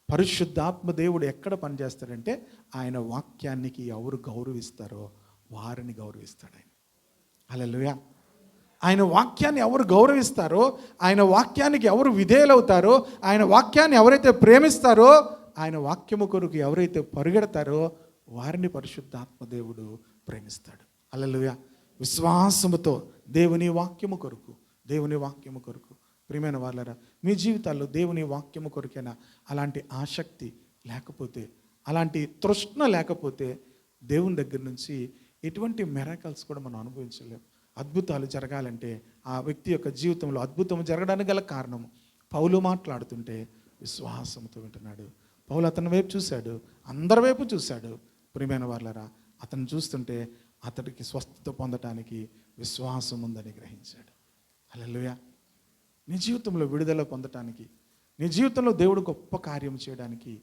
Speaker 1: పరిశుద్ధాత్మ దేవుడు ఎక్కడ పనిచేస్తాడంటే ఆయన వాక్యానికి ఎవరు గౌరవిస్తారో వారిని గౌరవిస్తాడు ఆయన. హల్లెలూయా. ఆయన వాక్యాన్ని ఎవరు గౌరవిస్తారో, ఆయన వాక్యానికి ఎవరు విధేయులవుతారో, ఆయన వాక్యాన్ని ఎవరైతే ప్రేమిస్తారో, ఆయన వాక్యము కొరకు ఎవరైతే పరిగెడతారో వారిని పరిశుద్ధాత్మ దేవుడు ప్రేమిస్తాడు. హల్లెలూయా. విశ్వాసముతో దేవుని వాక్యము కొరకు ప్రియమైన వాళ్ళరా, మీ జీవితాల్లో దేవుని వాక్యము కొరకైనా అలాంటి ఆసక్తి లేకపోతే, అలాంటి తృష్ణ లేకపోతే దేవుని దగ్గర నుంచి ఎటువంటి మిరాకల్స్ కూడా మనం అనుభవించలేం, అద్భుతాలు జరగాలంటే ఆ వ్యక్తి యొక్క జీవితంలో అద్భుతం జరగడానికి గల కారణం పౌలు మాట్లాడుతుంటే విశ్వాసంతో వింటున్నాడు. పౌలు అతని వైపు చూశాడు, అందరి వైపు చూశాడు. ప్రియమైన వాళ్ళరా, అతను చూస్తుంటే అతడికి స్వస్థత పొందటానికి విశ్వాసం ఉందని గ్రహించాడు. హల్లెలూయా. నీ జీవితంలో విడుదల పొందటానికి, నీ జీవితంలో దేవుడు గొప్ప కార్యం చేయడానికి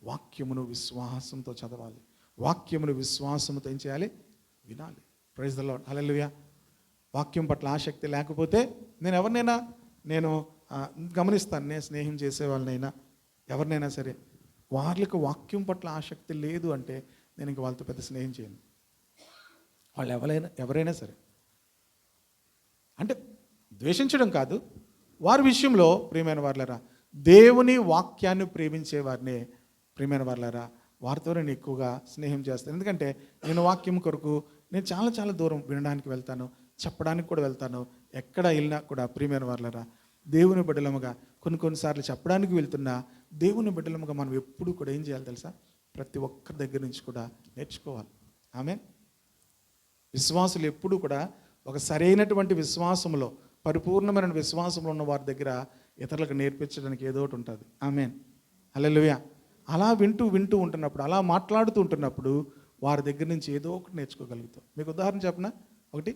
Speaker 1: వాక్యమును విశ్వాసంతో చదవాలి. వాక్యమును విశ్వాసంతో ఏం చేయాలి? వినాలి. Praise the Lord. హల్లెలూయా. వాక్యం పట్ల ఆసక్తి లేకపోతే నేను ఎవరినైనా గమనిస్తాను. నేను స్నేహం చేసే వాళ్ళనైనా ఎవరినైనా సరే వాళ్ళకి వాక్యం పట్ల ఆసక్తి లేదు అంటే నేను ఇంక వాళ్ళతో పెద్ద స్నేహం చేయను. వాళ్ళు ఎవరైనా సరే, అంటే ద్వేషించడం కాదు, వారి విషయంలో ప్రియమైన వాళ్ళరా, దేవుని వాక్యాన్ని ప్రేమించే వారినే ప్రియమైన వాళ్ళరా, వారితో నేను ఎక్కువగా స్నేహం చేస్తాను. ఎందుకంటే నేను వాక్యం కొరకు నేను చాలా చాలా దూరం వినడానికి వెళ్తాను, చెప్పడానికి కూడా వెళ్తాను. ఎక్కడ వెళ్ళినా కూడా ప్రియమైన వాళ్ళరా, దేవుని బిడ్డలముగా కొన్నిసార్లు చెప్పడానికి వెళ్తున్నా దేవుని బిడ్డలముగా మనం ఎప్పుడు కూడా ఏం చేయాలి తెలుసా? ప్రతి ఒక్కరి దగ్గర నుంచి కూడా నేర్చుకోవాలి. ఆమేన్. విశ్వాసులు ఎప్పుడు కూడా ఒక సరైనటువంటి విశ్వాసంలో, పరిపూర్ణమైన విశ్వాసంలో ఉన్న వారి దగ్గర ఇతరులకు నేర్పించడానికి ఏదో ఒకటి ఉంటుంది. ఆమేన్. హల్లెలూయా. అలా వింటూ ఉంటున్నప్పుడు, అలా మాట్లాడుతూ ఉంటున్నప్పుడు వారి దగ్గర నుంచి ఏదో ఒకటి నేర్చుకోగలుగుతాం. మీకు ఉదాహరణ చెప్పనా? ఒకటి,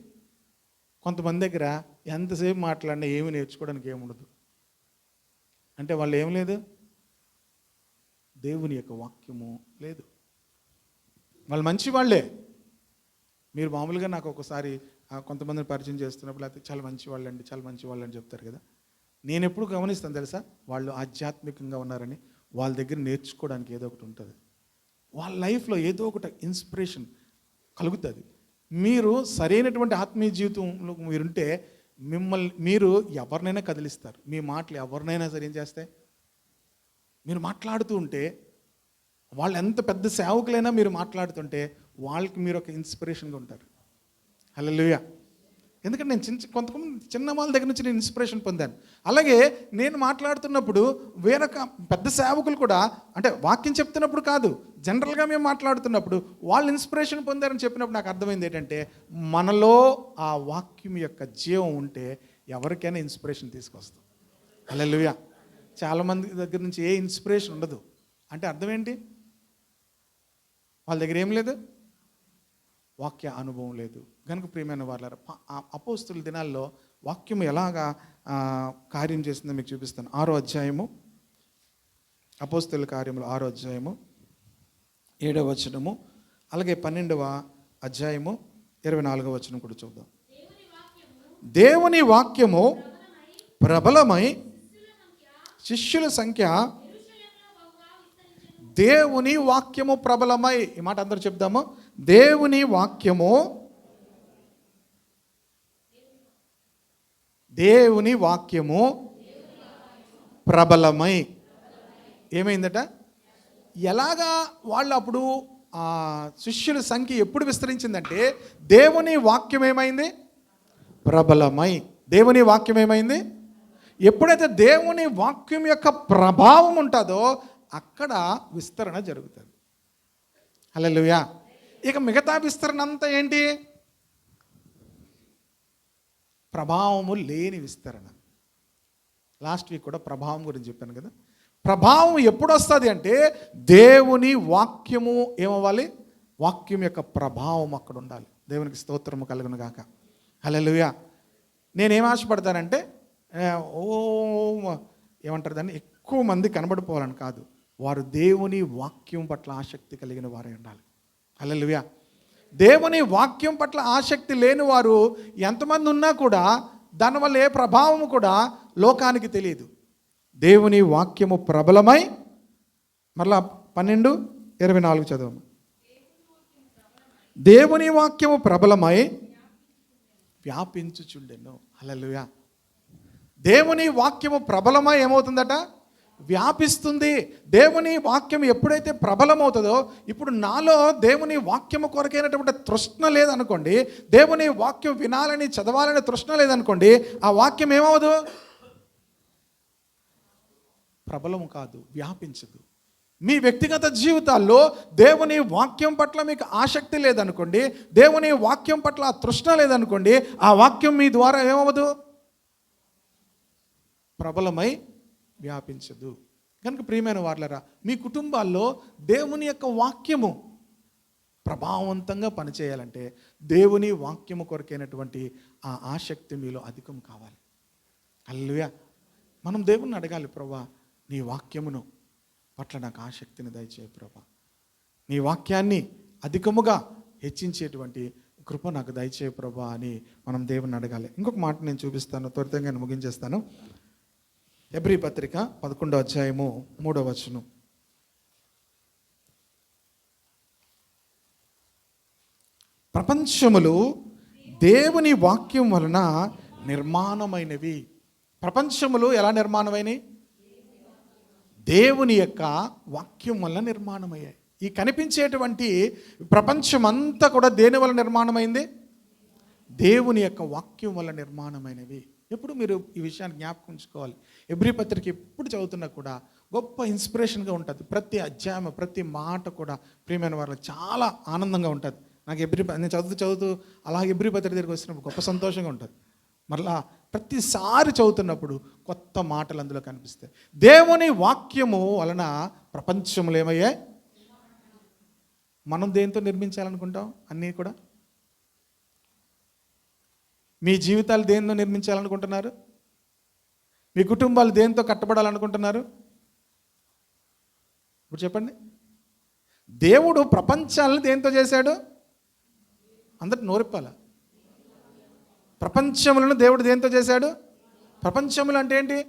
Speaker 1: కొంతమంది దగ్గర ఎంతసేపు మాట్లాడినా ఏమి నేర్చుకోవడానికి ఏముండదు. అంటే వాళ్ళు ఏం లేదు, దేవుని యొక్క వాక్యము లేదు. వాళ్ళు మంచి వాళ్ళే. మీరు మామూలుగా నాకు ఒకసారి కొంతమందిని పరిచయం చేస్తున్నప్పుడు అయితే చాలా మంచి వాళ్ళండి, చాలా మంచి వాళ్ళని చెప్తారు కదా. నేను ఎప్పుడు గమనిస్తాను తెలుసా, వాళ్ళు ఆధ్యాత్మికంగా ఉన్నారని వాళ్ళ దగ్గర నేర్చుకోవడానికి ఏదో ఒకటి ఉంటుంది. వాళ్ళ లైఫ్లో ఏదో ఒకటి ఇన్స్పిరేషన్ కలుగుతుంది. మీరు సరైనటువంటి ఆత్మీయ జీవితంలో మీరుంటే మీరు ఎవరినైనా కదిలిస్తారు. మీ మాటలు ఎవరినైనా సరే ఏం చేస్తాయి? మీరు మాట్లాడుతూ ఉంటే, వాళ్ళు ఎంత పెద్ద సేవకులైనా మీరు మాట్లాడుతుంటే వాళ్ళకి మీరు ఒక ఇన్స్పిరేషన్గా ఉంటారు. హల్లెలూయా. ఎందుకంటే నేను కొంతమంది చిన్న వాళ్ళ దగ్గర నుంచి నేను ఇన్స్పిరేషన్ పొందాను. అలాగే నేను మాట్లాడుతున్నప్పుడు వేరొక పెద్ద సేవకులు కూడా, అంటే వాక్యం చెప్తున్నప్పుడు కాదు, జనరల్గా మేము మాట్లాడుతున్నప్పుడు వాళ్ళు ఇన్స్పిరేషన్ పొందారని చెప్పినప్పుడు నాకు అర్థమైంది ఏంటంటే, మనలో ఆ వాక్యం యొక్క జీవం ఉంటే ఎవరికైనా ఇన్స్పిరేషన్ తీసుకొస్తాం. హల్లెలూయా. చాలామంది దగ్గర నుంచి ఏ ఇన్స్పిరేషన్ ఉండదు. అంటే అర్థం ఏంటి? వాళ్ళ దగ్గర ఏం లేదు, వాక్య అనుభవం లేదు. కనుక ప్రియమైన వాళ్ళ అపోస్తుల దినాల్లో వాక్యం ఎలాగా కార్యం చేసిందో మీకు చూపిస్తాను. 6వ అధ్యాయము, అపోస్తుల కార్యములు 6వ అధ్యాయము 7వ వచనము, అలాగే 12వ అధ్యాయము 24వ వచనం కూడా చూద్దాం. దేవుని వాక్యము ప్రబలమై శిష్యుల సంఖ్య, దేవుని వాక్యము ప్రబలమై, ఈ మాట అందరూ చెప్దాము. దేవుని వాక్యము ప్రబలమై ఏమైందట? ఎలాగా వాళ్ళు అప్పుడు శిష్యుల సంఖ్య ఎప్పుడు విస్తరించిందంటే, దేవుని వాక్యం ఏమైంది? ప్రబలమై. దేవుని వాక్యం ఏమైంది? ఎప్పుడైతే దేవుని వాక్యం యొక్క ప్రభావం ఉంటుందో అక్కడ విస్తరణ జరుగుతుంది. హల్లెలూయా. ఇక మిగతా విస్తరణ అంతా ఏంటి? ప్రభావము లేని విస్తరణ. లాస్ట్ వీక్ కూడా ప్రభావం గురించి చెప్పాను కదా. ప్రభావం ఎప్పుడు వస్తుంది అంటే, దేవుని వాక్యము ఏమవ్వాలి? వాక్యం యొక్క ప్రభావం అక్కడ ఉండాలి. దేవునికి స్తోత్రము కలుగును గాక. హల్లెలూయా. నేనేం ఆశపడతానంటే, ఏమంటారు దాన్ని, ఎక్కువ మంది కనబడిపోవాలని కాదు, వారు దేవుని వాక్యం పట్ల ఆసక్తి కలిగిన వారే ఉండాలి. హల్లెలూయా. దేవుని వాక్యం పట్ల ఆసక్తి లేని వారు ఎంతమంది ఉన్నా కూడా దానివల్ల ఏ ప్రభావము కూడా లోకానికి తెలియదు. దేవుని వాక్యము ప్రబలమై, మరలా 12:24 చదవము. దేవుని వాక్యము ప్రబలమై వ్యాపించుచుండెను. హల్లెలూయా. దేవుని వాక్యము ప్రబలమై ఏమవుతుందట? వ్యాపిస్తుంది. దేవుని వాక్యం ఎప్పుడైతే ప్రబలమవుతుందో, ఇప్పుడు నాలో దేవుని వాక్యము కొరకైనటువంటి తృష్ణ లేదనుకోండి, దేవుని వాక్యం వినాలని చదవాలని తృష్ణ లేదనుకోండి, ఆ వాక్యం ఏమవదు? ప్రబలము కాదు, వ్యాపించదు. మీ వ్యక్తిగత జీవితాల్లో దేవుని వాక్యం పట్ల మీకు ఆసక్తి లేదనుకోండి, దేవుని వాక్యం పట్ల ఆ తృష్ణ లేదనుకోండి, ఆ వాక్యం మీ ద్వారా ఏమవ్వదు, ప్రబలమై వ్యాపించదు. కనుక ప్రియమైన వారలారా, మీ కుటుంబాల్లో దేవుని యొక్క వాక్యము ప్రభావవంతంగా పనిచేయాలంటే దేవుని వాక్యము కొరకైనటువంటి ఆ ఆసక్తి మీలో అధికం కావాలి. హల్లెలూయా. మనం దేవుణ్ణి అడగాలి, ప్రభువా నీ వాక్యమును పట్ల నాకు ఆసక్తిని దయచేయి ప్రభువా, నీ వాక్యాన్ని అధికముగా హెచ్చించేటువంటి కృప నాకు దయచేయి ప్రభువా అని మనం దేవుణ్ణి అడగాలి. ఇంకొక మాట నేను చూపిస్తాను, త్వరితంగా నేను ముగించేస్తాను. హెబ్రీ పత్రిక 11వ అధ్యాయము 3వ వచనం. ప్రపంచములు దేవుని వాక్యం వలన నిర్మాణమైనవి. ప్రపంచములు ఎలా నిర్మాణమైనవి? దేవుని యొక్క వాక్యం వల్ల నిర్మాణమయ్యాయి. ఈ కనిపించేటువంటి ప్రపంచం అంతా కూడా దేని వల్ల నిర్మాణమైంది? దేవుని యొక్క వాక్యం వల్ల నిర్మాణమైనవి. ఎప్పుడు మీరు ఈ విషయాన్ని జ్ఞాపకం ఉంచుకోవాలి. హెబ్రీ పత్రిక ఎప్పుడు చదువుతున్నా కూడా గొప్ప ఇన్స్పిరేషన్గా ఉంటుంది. ప్రతి అధ్యాయం, ప్రతి మాట కూడా ప్రియమైన వాళ్ళకి చాలా ఆనందంగా ఉంటుంది. నాకు నేను చదువుతూ అలా హెబ్రీ పత్రిక దగ్గరికి వచ్చినప్పుడు గొప్ప సంతోషంగా ఉంటుంది. మరలా ప్రతిసారి చదువుతున్నప్పుడు కొత్త మాటలు అందులో కనిపిస్తాయి. దేవుని వాక్యము వలన ప్రపంచంలో ఏమయ్యాయి? మనం దేంతో నిర్మించాలనుకుంటాం? అన్నీ కూడా మీ జీవితాలు దేంతో నిర్మించాలనుకుంటున్నారు? మీ కుటుంబాలు దేంతో కట్టబడాలనుకుంటున్నారు? ఇప్పుడు చెప్పండి. దేవుడు ప్రపంచాలను దేంతో చేశాడు? అందరు నోరెప్పాల. ప్రపంచములను దేవుడు దేంతో చేశాడు? ప్రపంచములు అంటే ఏంటి?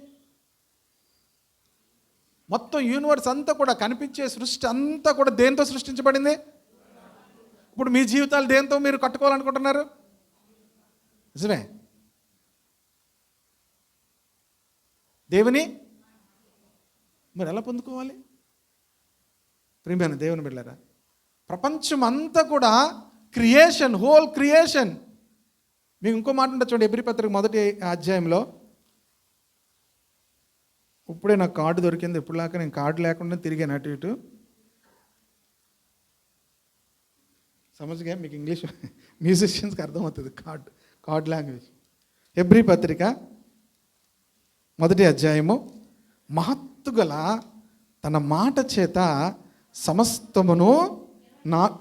Speaker 1: మొత్తం యూనివర్స్ అంతా కూడా, కనిపించే సృష్టి అంతా కూడా దేంతో సృష్టించబడింది? ఇప్పుడు మీ జీవితాలు దేంతో మీరు కట్టుకోవాలనుకుంటున్నారు? నిజమే, దేవుని. మరి ఎలా పొందుకోవాలి? ప్రియమైన దేవుని బిడ్డలారా, ప్రపంచం అంతా కూడా క్రియేషన్, హోల్ క్రియేషన్. మీకు ఇంకో మాట ఉంటుంది చూడండి, హెబ్రీ పత్రిక 1వ అధ్యాయంలో. ఇప్పుడే నాకు కార్డు దొరికింది. ఇప్పుడులాగా నేను కార్డు లేకుండా తిరిగాను అటు ఇటు. సమజ్గా మీకు ఇంగ్లీష్ మ్యూజిషియన్స్కి అర్థమవుతుంది కార్డ్ లాంగ్వేజ్. హెబ్రీ పత్రిక 1వ అధ్యాయము. మహత్తుగల తన మాట చేత సమస్తమును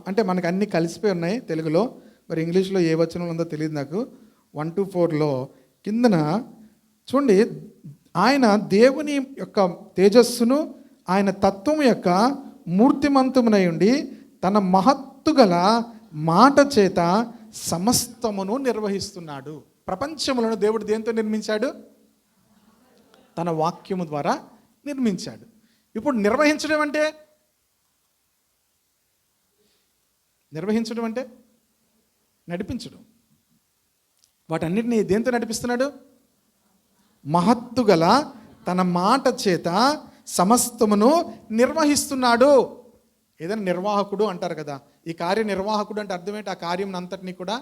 Speaker 1: అంటే మనకు అన్నీ కలిసిపోయి ఉన్నాయి తెలుగులో. మరి ఇంగ్లీష్లో ఏ వచనం ఉందో తెలియదు నాకు. 1 to 4లో కిందన చూడండి, ఆయన దేవుని యొక్క తేజస్సును, ఆయన తత్వం యొక్క మూర్తిమంతమునై ఉండి తన మహత్తుగల మాట చేత సమస్తమును నిర్వహిస్తున్నాడు. ప్రపంచములను దేవుడు దేంతో నిర్మించాడు? తన వాక్యము ద్వారా నిర్మించాడు. ఇప్పుడు నిర్వహించడం అంటే నడిపించడం. వాటన్నిటిని దేంతో నడిపిస్తున్నాడు? మహత్తుగల తన మాట చేత సమస్తమును నిర్వహిస్తున్నాడు. ఏదైనా నిర్వాహకుడు అంటారు కదా, ఈ కార్య నిర్వాహకుడు అంటే అర్థం ఏంటి? ఆ కార్యం అంతటినీ కూడా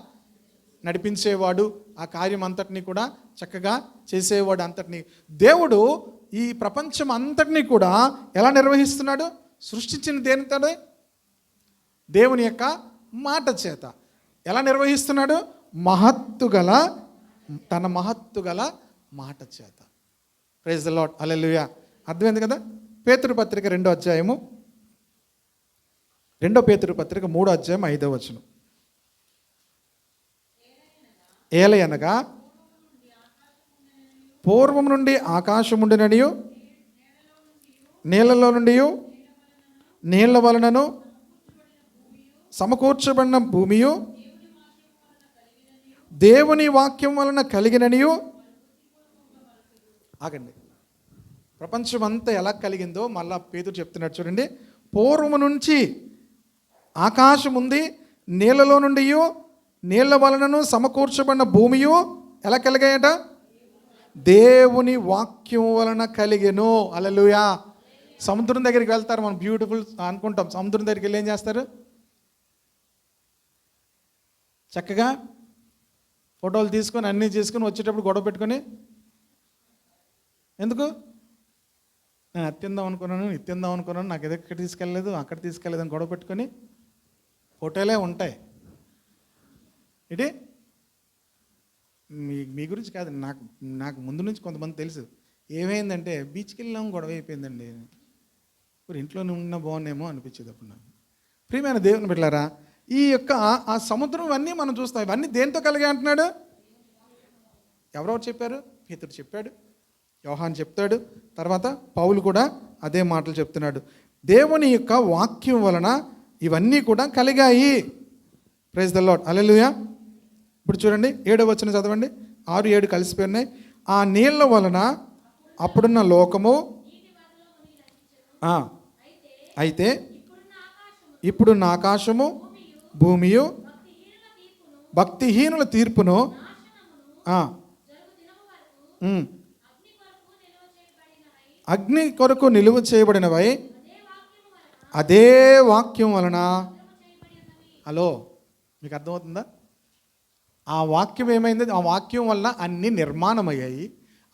Speaker 1: నడిపించేవాడు, ఆ కార్యం అంతటినీ కూడా చక్కగా చేసేవాడు అంతటినీ. దేవుడు ఈ ప్రపంచం అంతటినీ కూడా ఎలా నిర్వహిస్తున్నాడు? సృష్టించిన దేనితో? దేవుని యొక్క మాట చేత. ఎలా నిర్వహిస్తున్నాడు? తన మహత్తుగల మాట చేత. ప్రైజ్ ది లార్డ్, హల్లెలూయా. అర్థమైంది కదా? పేతురు పత్రిక 2వ అధ్యాయము, 2 పేతురు పత్రిక 3వ అధ్యాయం 5వ వచనం. ఏలయనగా పూర్వం నుండి ఆకాశముండిననియు నీళ్లలో నుండి నీళ్ల వలనను సమకూర్చబడిన భూమియు దేవుని వాక్యం వలన కలిగిననియు. ఆగండి, ప్రపంచం అంతా ఎలా కలిగిందో మళ్ళా పేతురు చెప్తున్నాడు చూడండి. పూర్వము నుంచి ఆకాశం ఉంది, నీళ్లలో నుండి నీళ్ల వలనను సమకూర్చబడిన భూమియు ఎలా కలిగాయట? దేవుని వాక్యం వలన కలిగెను. హల్లెలూయా. సముద్రం దగ్గరికి వెళ్తారు, మనం బ్యూటిఫుల్ అనుకుంటాం. సముద్రం దగ్గరికి వెళ్ళి ఏం చేస్తారు? చక్కగా ఫోటోలు తీసుకొని అన్నీ చేసుకొని వచ్చేటప్పుడు గొడవ పెట్టుకొని, ఎందుకు? నేను అది తిందాం అనుకున్నాను, ఇది తిందాం అనుకున్నాను, నాకు ఎక్కడ తీసుకెళ్ళలేదు, అక్కడ తీసుకెళ్ళలేదు అని గొడవ పెట్టుకొని ఫోటోలే ఉంటాయి. ఇది మీ గురించి కాదు, నాకు ముందు నుంచి కొంతమంది తెలుసు. ఏమైందంటే బీచ్కి వెళ్ళాం, గొడవ అయిపోయిందండి. ఇప్పుడు ఇంట్లోనే ఉన్నా బాగున్నామో అనిపించేది అప్పుడు నాకు. ప్రియమైన దేవుని బిడ్డలారా, ఈ యొక్క ఆ సముద్రం ఇవన్నీ మనం చూస్తాం. ఇవన్నీ దేంతో కలిగి అంటున్నాడు? ఎవరెవరు చెప్పారు? పేతురు చెప్పాడు, యోహాను చెప్తాడు, తర్వాత పౌలు కూడా అదే మాటలు చెప్తున్నాడు. దేవుని యొక్క వాక్యం వలన ఇవన్నీ కూడా కలిగాయి. ప్రైజ్ ద లార్డ్, హల్లెలూయా. ఇప్పుడు చూడండి 7వ వచనం చదవండి. 6, 7 కలిసిపోయినాయి. ఆ నీళ్ల వలన అప్పుడున్న లోకము, అయితే ఇప్పుడున్న ఆకాశము భూమియు భక్తిహీనుల తీర్పును అగ్ని కొరకు నిలువ చేయబడినవై అదే వాక్యం వలన. హలో, మీకు అర్థమవుతుందా? ఆ వాక్యం ఏమైంది? ఆ వాక్యం వలన అన్నీ నిర్మాణమయ్యాయి.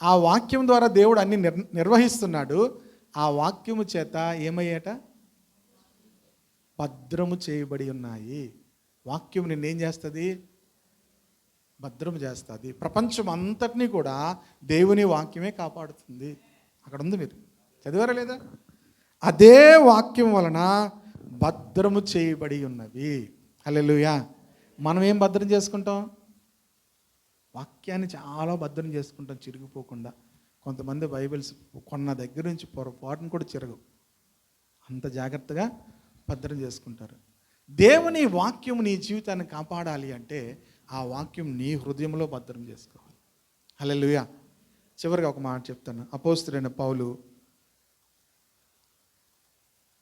Speaker 1: ఆ వాక్యం ద్వారా దేవుడు అన్ని నిర్వహిస్తున్నాడు. ఆ వాక్యము చేత ఏమయ్యాట? భద్రము చేయబడి ఉన్నాయి. వాక్యం నిన్నేం చేస్తుంది? భద్రము చేస్తుంది. ప్రపంచం అంతటినీ కూడా దేవుని వాక్యమే కాపాడుతుంది. అక్కడ ఉంది, మీరు చదివారా లేదా? అదే వాక్యం వలన భద్రము చేయబడి ఉన్నవి. హల్లెలూయా. మనం ఏం భద్రం చేసుకుంటాం? వాక్యాన్ని చాలా భద్రం చేసుకుంటాం, చిరిగిపోకుండా. కొంతమంది బైబిల్స్ కొన్న దగ్గర నుంచి పొరపాటును కూడా చిరగవు, అంత జాగ్రత్తగా భద్రం చేసుకుంటారు. దేవుని వాక్యం నీ జీవితాన్ని కాపాడాలి అంటే ఆ వాక్యం నీ హృదయంలో భద్రం చేసుకోవాలి. హల్లెలూయా. చివరిగా ఒక మాట చెప్తాను. అపోస్తలుడైన పౌలు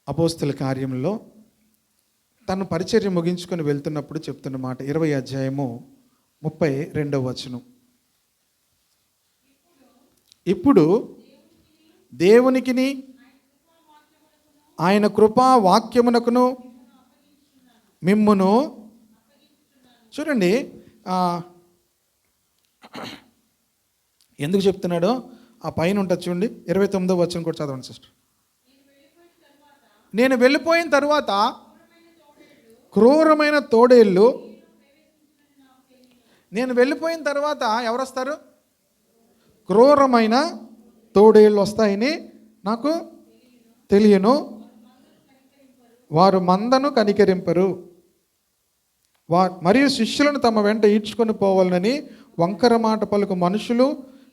Speaker 1: అపోస్తల కార్యంలో తను పరిచర్య ముగించుకొని వెళ్తున్నప్పుడు చెప్తున్న మాట, 20వ అధ్యాయము 32వ వచనం. ఇప్పుడు దేవునికిని ఆయన కృపా వాక్యమునకును మిమ్మును, చూడండి ఎందుకు చెప్తున్నాడో ఆ పైన ఉంటుంది చూడండి. 29వ వచనం కూడా చదవండి సిస్టర్. నేను వెళ్ళిపోయిన తరువాత క్రూరమైన తోడేళ్ళు, నేను వెళ్ళిపోయిన తర్వాత ఎవరు వస్తారు? క్రూరమైన తోడేళ్ళు వస్తాయని నాకు తెలియను. వారు మందను కనికరింపరు, మరియు శిష్యులను తమ వెంట ఈడ్చుకొని పోవాలని వంకర మాట పలుకు మనుషులు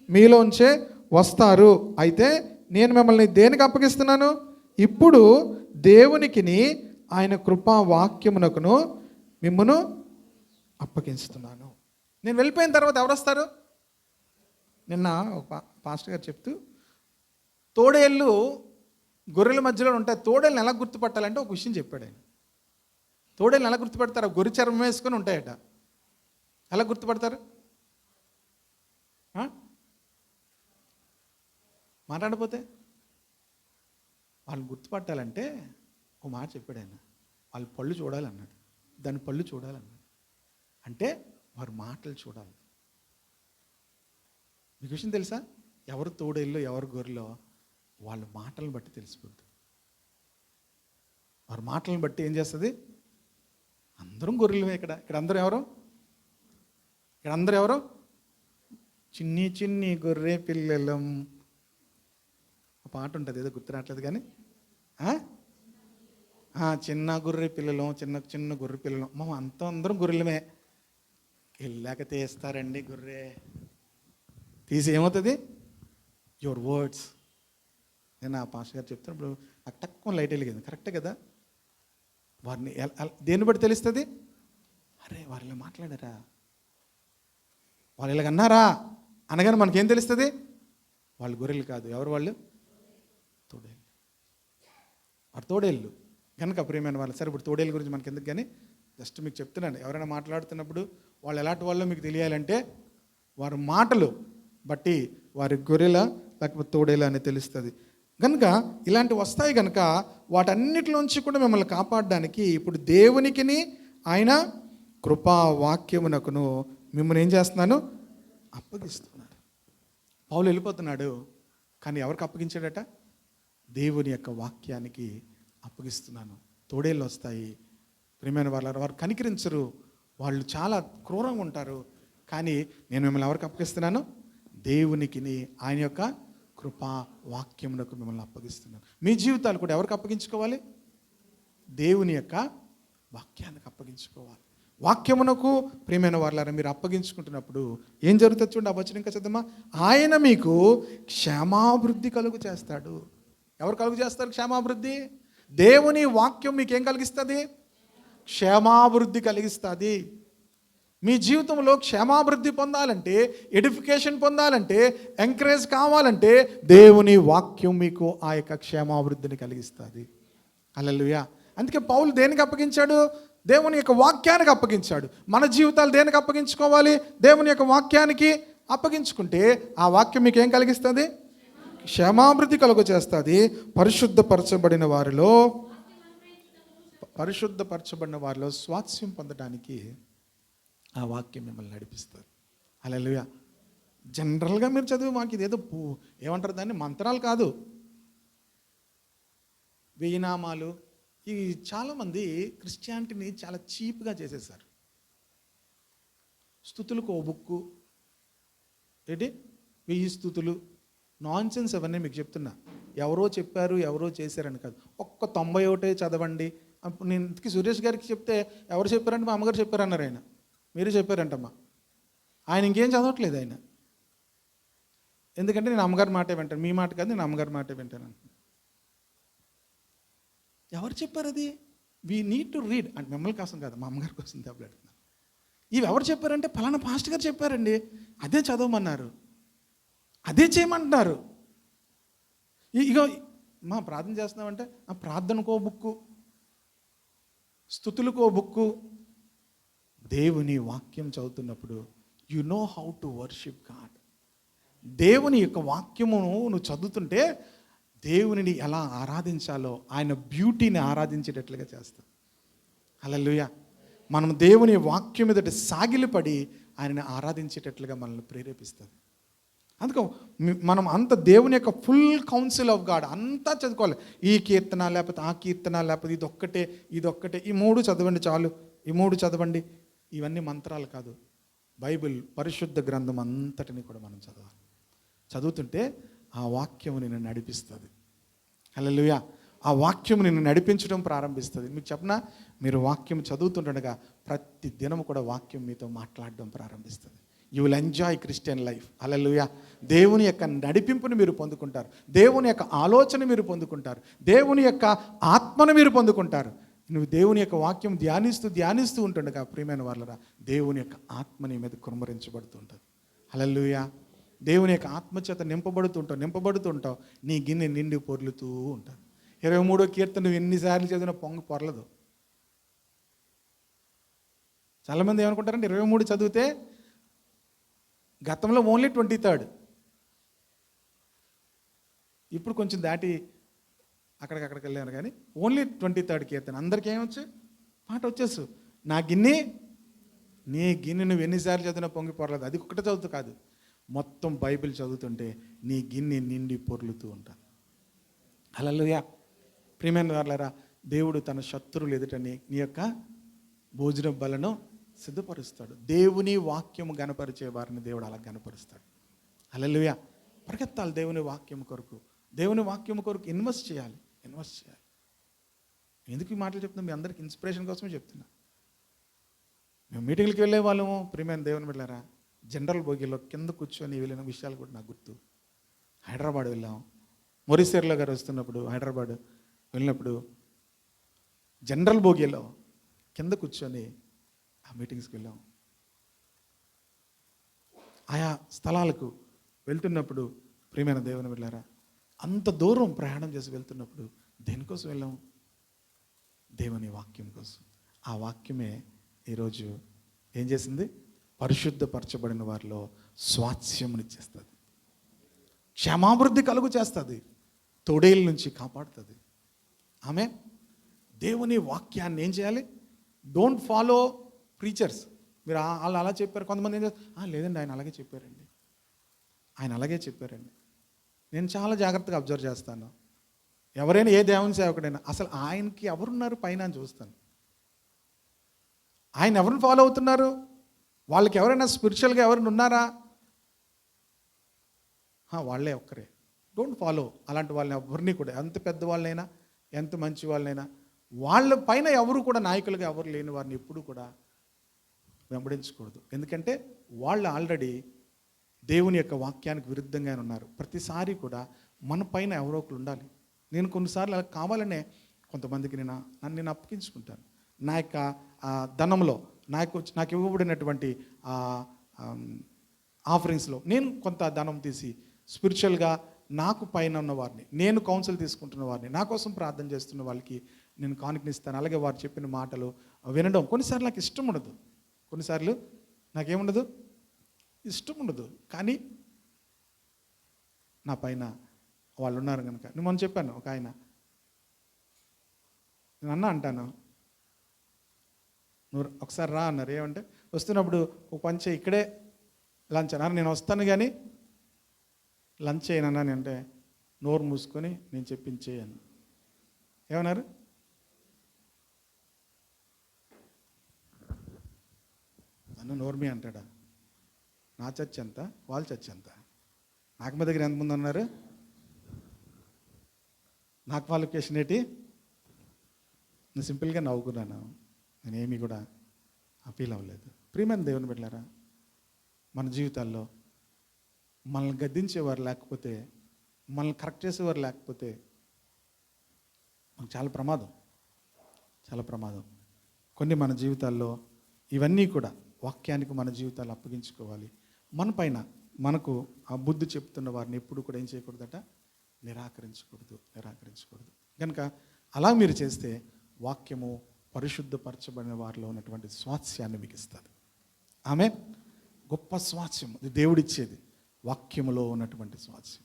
Speaker 1: మీలోంచే వస్తారు. అయితే నేను మిమ్మల్ని దేనికి అప్పగిస్తున్నాను? ఇప్పుడు దేవునికిని ఆయన కృపా వాక్యమునకును మిమ్మును అప్పగిస్తున్నాను. నేను వెళ్ళిపోయిన తర్వాత ఎవరు వస్తారు? నిన్న ఒక పాస్టర్ గారు చెప్తూ, తోడేళ్ళు గొర్రెల మధ్యలో ఉంటాయి. తోడేళ్ళని ఎలా గుర్తుపట్టాలంటే ఒక విషయం చెప్పాడు ఆయన. తోడేళ్ళని ఎలా గుర్తుపడతారు? గొర్రె చర్మం వేసుకొని ఉంటాయట. ఎలా గుర్తుపడతారు? మాట్లాడపోతే వాళ్ళు గుర్తుపట్టాలంటే ఒక మాట చెప్పాడు ఆయన. వాళ్ళ పళ్ళు చూడాలన్నాడు, దాని పళ్ళు చూడాలన్నాడు. అంటే వారు మాటలు చూడాలి. మీకు విషయం తెలుసా? ఎవరు తోడేళ్ళు ఎవరు గొర్రెలో వాళ్ళ మాటలను బట్టి తెలిసిపోద్ది. వారి మాటలను బట్టి ఏం చేస్తుంది? అందరం గొర్రెలమే. ఇక్కడ అందరూ ఎవరు? ఇక్కడ అందరూ ఎవరు? చిన్ని చిన్ని గొర్రె పిల్లలం. ఆ పాట ఉంటుంది, ఏదో గుర్తు రావట్లేదు కానీ, చిన్న గొర్రె పిల్లలం, చిన్న చిన్న గొర్రె పిల్లలం. అందరం గొర్రెలమే. వెళ్ళాక తీస్తారండి గొర్రె. తీసి ఏమవుతుంది? Your words. నేను ఆ పాస్టర్ గారు చెప్తాను, ఇప్పుడు నాకు తక్కువ లైట్ వెలిగింది. కరెక్టే కదా? వారిని దేన్ని బట్టి తెలుస్తుంది? అరే వారు ఇలా మాట్లాడారా, వాళ్ళు ఇలాగ అన్నారా అనగానే మనకేం తెలుస్తుంది? వాళ్ళు గొర్రెలు కాదు. ఎవరు వాళ్ళు? తోడేళ్ళు. వారు తోడేళ్ళు కనుక ప్రియమైన వాళ్ళు. సరే, ఇప్పుడు తోడేళ్ళ గురించి మనకి ఎందుకు కానీ జస్ట్ మీకు చెప్తున్నాను. ఎవరైనా మాట్లాడుతున్నప్పుడు వాళ్ళు ఎలాంటి వాళ్ళో మీకు తెలియాలంటే వారి మాటలు బట్టి వారి గొర్రెల లేకపోతే తోడేలా అని తెలుస్తుంది. కనుక ఇలాంటివి వస్తాయి కనుక వాటన్నిటిలోంచి కూడా మిమ్మల్ని కాపాడడానికి ఇప్పుడు దేవునికిని ఆయన కృపా వాక్యమునకును మిమ్మల్ని ఏం చేస్తున్నాను? అప్పగిస్తున్నాడు. పౌలు వెళ్ళిపోతున్నాడు, కానీ ఎవరికి అప్పగించాడట? దేవుని యొక్క వాక్యానికి అప్పగిస్తున్నాను. తోడేళ్ళు వస్తాయి, ప్రియమైన వారు కనికరించరు, వాళ్ళు చాలా క్రూరంగా ఉంటారు. కానీ నేను మిమ్మల్ని ఎవరికి అప్పగిస్తున్నాను? దేవునికి, ఆయన యొక్క కృపా వాక్యమునకు మిమ్మల్ని అప్పగిస్తున్నాను. మీ జీవితాలు కూడా ఎవరికి అప్పగించుకోవాలి? దేవుని యొక్క వాక్యానికి అప్పగించుకోవాలి. వాక్యమునకు ప్రియమైన వారులారా మీరు అప్పగించుకుంటున్నప్పుడు ఏం జరుగుతుంది చూడండి. ఆ వచనం ఇంకా చదవమా. ఆయన మీకు క్షేమాభివృద్ధి కలుగు చేస్తాడు. ఎవరు కలుగు చేస్తారు క్షేమాభివృద్ధి? దేవుని వాక్యం మీకు ఏం కలిగిస్తుంది? క్షేమాభివృద్ధి కలిగిస్తుంది. మీ జీవితంలో క్షేమాభివృద్ధి పొందాలంటే, ఎడిఫికేషన్ పొందాలంటే, ఎంకరేజ్ కావాలంటే దేవుని వాక్యం మీకు ఆ యొక్క క్షేమాభివృద్ధిని కలిగిస్తుంది. హల్లెలూయా. అందుకే పౌలు దేనికి అప్పగించాడు? దేవుని యొక్క వాక్యానికి అప్పగించాడు. మన జీవితాలు దేనికి అప్పగించుకోవాలి? దేవుని యొక్క వాక్యానికి అప్పగించుకుంటే ఆ వాక్యం మీకు ఏం కలిగిస్తుంది? క్షేమాభివృద్ధి కలుగ చేస్తుంది. పరిశుద్ధపరచబడిన వారిలో స్వాస్యం పొందడానికి ఆ వాక్యం మిమ్మల్ని నడిపిస్తారు. హల్లెలూయా. జనరల్గా మీరు చదివి మాకు ఇదేదో ఏమంటారు దాన్ని, మంత్రాలు కాదు, వేయినామాలు. ఈ చాలామంది క్రిస్టియానిటీని చాలా చీప్గా చేసేసారు. స్తుతులకు ఓ బుక్కు, ఏంటి 1000 స్తుతులు, నాన్ సెన్స్ అవన్నీ మీకు చెప్తున్నా. ఎవరో చెప్పారు, ఎవరో చేశారని కాదు. ఒక్క 91 చదవండి. అప్పుడు నేను ఇంతకీ సురేష్ గారికి చెప్తే ఎవరు చెప్పారంటే మా అమ్మగారు చెప్పారన్నారు. ఆయన మీరు చెప్పారంటమ్మా. ఆయన ఇంకేం చదవట్లేదు ఆయన. ఎందుకంటే నేను అమ్మగారి మాటే వింటాను, మీ మాట కాదు, నేను అమ్మగారి మాటే వింటాను. ఎవరు చెప్పారు అది? We need to read. అంటే మిమ్మల్ని కోసం కాదు, మా అమ్మగారి కోసం దెబ్బలాడుతున్నారు. ఇవి ఎవరు చెప్పారంటే ఫలానా పాస్టర్ గారు చెప్పారండి, అదే చదవమన్నారు, అదే చేయమంటున్నారు. ఇగో మా ప్రార్థన చేస్తున్నామంటే ఆ ప్రార్థనకో బుక్కు, స్తుతులకో బుక్కు. దేవుని వాక్యం చదువుతున్నప్పుడు you know how to worship God. దేవుని యొక్క వాక్యమును నువ్వు చదువుతుంటే దేవునిని ఎలా ఆరాధించాలో, ఆయన బ్యూటీని ఆరాధించేటట్లుగా చేస్తాం. హల్లెలూయా. మనం దేవుని వాక్యం మీదట సాగిలపడి ఆయనని ఆరాధించేటట్లుగా మనల్ని ప్రేరేపిస్తుంది. అందుకో మనం అంత దేవుని యొక్క ఫుల్ కౌన్సిల్ ఆఫ్ గాడ్ అంతా చదువుకోవాలి. ఈ కీర్తన లేకపోతే ఆ కీర్తన లేకపోతే ఇదొక్కటే ఈ 3 చదవండి చాలు, ఈ 3 చదవండి. ఇవన్నీ మంత్రాలు కాదు. బైబిల్ పరిశుద్ధ గ్రంథం అంతటిని కూడా మనం చదవాలి. చదువుతుంటే ఆ వాక్యము నిన్ను నడిపిస్తుంది. హల్లెలూయా. ఆ వాక్యము నిన్ను నడిపించడం ప్రారంభిస్తుంది. మీకు చెప్పనా, మీరు వాక్యం చదువుతుండగా ప్రతి దినం కూడా వాక్యం మీతో మాట్లాడడం ప్రారంభిస్తుంది. You will enjoy Christian life. Hallelujah. దేవుని యొక్క నడిపింపుని మీరు పొందుకుంటారు, దేవుని యొక్క ఆలోచన మీరు పొందుకుంటారు, దేవుని యొక్క ఆత్మను మీరు పొందుకుంటారు. నువ్వు దేవుని యొక్క వాక్యం ధ్యానిస్తూ ఉంటుండగా ప్రియమైన వాళ్ళరా, దేవుని యొక్క ఆత్మ నీ మీద కుమ్మరించబడుతూ ఉంటుంది. హల్లెలూయా. దేవుని యొక్క ఆత్మచేత నింపబడుతుంటావు. నీ గిన్నె నిండి పొర్లుతూ ఉంటుంది. 23వ కీర్తన నువ్వు ఎన్నిసార్లు చదివినా పొరలదు. చాలామంది ఏమనుకుంటారంటే 23 చదివితే గతంలో ఓన్లీ 23rd, ఇప్పుడు కొంచెం దాటి అక్కడికి వెళ్ళాను. కానీ ఓన్లీ 23rd కీర్తన అందరికీ ఏమొచ్చు? పాట వచ్చేసు. నీ గిన్నె నువ్వు ఎన్నిసార్లు చదివినా పొరలదు. అది ఒక్కటే చదువుతూ కాదు, మొత్తం బైబిల్ చదువుతుంటే నీ గిన్నె నిండి పొర్లుతూ ఉంటాను. హల్లెలూయా. ప్రియమైన వారలారా, దేవుడు తన శత్రువులు ఎదుట నీ యొక్క భోజన బలను సిద్ధపరుస్తాడు. దేవుని వాక్యము గనపరిచే వారిని దేవుడు అలా గనపరుస్తాడు. హల్లెలూయా. పరిగెత్తాలి దేవుని వాక్యం కొరకు. దేవుని వాక్యం కొరకు ఇన్వెస్ట్ చేయాలి. ఎందుకు ఈ మాటలు చెప్తున్నా? మీ అందరికి ఇన్స్పిరేషన్ కోసమే చెప్తున్నా. మేము మీటింగ్లకి వెళ్ళే వాళ్ళము, ప్రియమైన దేవుని బిడ్డలారా, జనరల్ బోగిలో కింద కూర్చొని వెళ్ళిన విషయాలు కూడా నాకు గుర్తు. హైదరాబాద్ వెళ్ళాం. మొరిసేర్లో గారు వస్తున్నప్పుడు హైదరాబాద్ వెళ్ళినప్పుడు జనరల్ బోగిలో కింద కూర్చొని ఆ మీటింగ్స్కి వెళ్ళాం. ఆయా స్థలాలకు వెళ్తున్నప్పుడు ప్రియమైన దేవుని బిడ్డలారా, అంత దూరం ప్రయాణం చేసి వెళ్తున్నప్పుడు దేనికోసం వెళ్ళాం? దేవుని వాక్యం కోసం. ఆ వాక్యమే ఈరోజు ఏం చేసింది? పరిశుద్ధపరచబడిన వారిలో స్వాస్యమునిచ్చేస్తుంది, క్షేమాభివృద్ధి కలుగు చేస్తుంది, తోడేళ్ళ నుంచి కాపాడుతుంది. ఆమె దేవుని వాక్యాన్ని ఏం చేయాలి? Don't follow preachers. మీరు వాళ్ళు అలా చెప్పారు. కొంతమంది ఏం చేస్తారు, లేదండి ఆయన అలాగే చెప్పారండి. నేను చాలా జాగ్రత్తగా అబ్జర్వ్ చేస్తాను. ఎవరైనా ఏ దేవుని సేవకుడైనా అసలు ఆయనకి ఎవరున్నారు పైన అని చూస్తాను. ఆయన ఎవరిని ఫాలో అవుతున్నారు? వాళ్ళకి ఎవరైనా స్పిరిచువల్గా ఎవరైనా ఉన్నారా? వాళ్ళే ఒక్కరే. డోంట్ ఫాలో అలాంటి వాళ్ళని ఎవరిని కూడా. ఎంత పెద్ద వాళ్ళైనా, ఎంత మంచి వాళ్ళైనా, వాళ్ళ పైన ఎవరు కూడా నాయకులుగా ఎవరు లేని వారిని ఎప్పుడు కూడా వెంబడించకూడదు. ఎందుకంటే వాళ్ళు ఆల్రెడీ దేవుని యొక్క వాక్యానికి విరుద్ధంగా ఉన్నారు. ప్రతిసారి కూడా మన పైన ఎవరో ఒకరు ఉండాలి. నేను కొన్నిసార్లు అలా కావాలనే కొంతమందికి నన్ను నేను అప్పగించుకుంటాను. నా యొక్క ధనంలో నాకు ఇవ్వబడినటువంటి ఆఫరింగ్స్లో నేను కొంత ధనం తీసి స్పిరిచువల్గా నాకు పైన ఉన్న వారిని, నేను కౌన్సిల్ తీసుకుంటున్న వారిని, నా కోసం ప్రార్థన చేస్తున్న వాళ్ళకి నేను కానుకనిస్తాను. అలాగే వారు చెప్పిన మాటలు వినడం కొన్నిసార్లు నాకు ఇష్టం ఉండదు, కొన్నిసార్లు నాకేముండదు, ఇష్టం ఉండదు. కానీ నా పైన వాళ్ళు ఉన్నారు కనుక నేను మొన్న చెప్పాను. ఒక ఆయన నేను అంటాను, నువ్వు ఒకసారి రా అన్నారు. ఏమంటే వస్తున్నప్పుడు ఒక పంచే ఇక్కడే లంచ్ అన్నారు. నేను వస్తాను కానీ లంచ్ చేయనన్నాను. అంటే నోరు మూసుకొని నేను చెప్పించేయను. ఏమన్నారు? నన్ను నోర్మి అంటాడా? నా చర్చ్ ఎంత, వాళ్ళ చర్చ్ ఎంత? నాకు మా దగ్గర ఎంతమంది ఉన్నారు? నా క్వాలిఫికేషన్ ఏంటి? నేను సింపుల్గా నవ్వుకున్నాను. నేనేమీ కూడా అపీల్ అవ్వలేదు. ప్రియమైన దేవుని బిడ్డలారా, మన జీవితాల్లో మనల్ని గద్దించేవారు లేకపోతే, మనల్ని కరెక్ట్ చేసేవారు లేకపోతే మనకు చాలా ప్రమాదం, చాలా ప్రమాదం. కొన్ని మన జీవితాల్లో ఇవన్నీ కూడా వాక్యానికి మన జీవితాలు అప్పగించుకోవాలి. మన పైన మనకు ఆ బుద్ధి చెప్తున్న వారిని ఎప్పుడు కూడా ఏం చేయకూడదట? నిరాకరించకూడదు. కనుక అలా మీరు చేస్తే వాక్యము పరిశుద్ధపరచబడిన వారిలో ఉన్నటువంటి స్వాస్యాన్ని మీకు ఇస్తుంది. ఆమె గొప్ప స్వాస్యం ఇది దేవుడిచ్చేది, వాక్యములో ఉన్నటువంటి స్వాస్యం.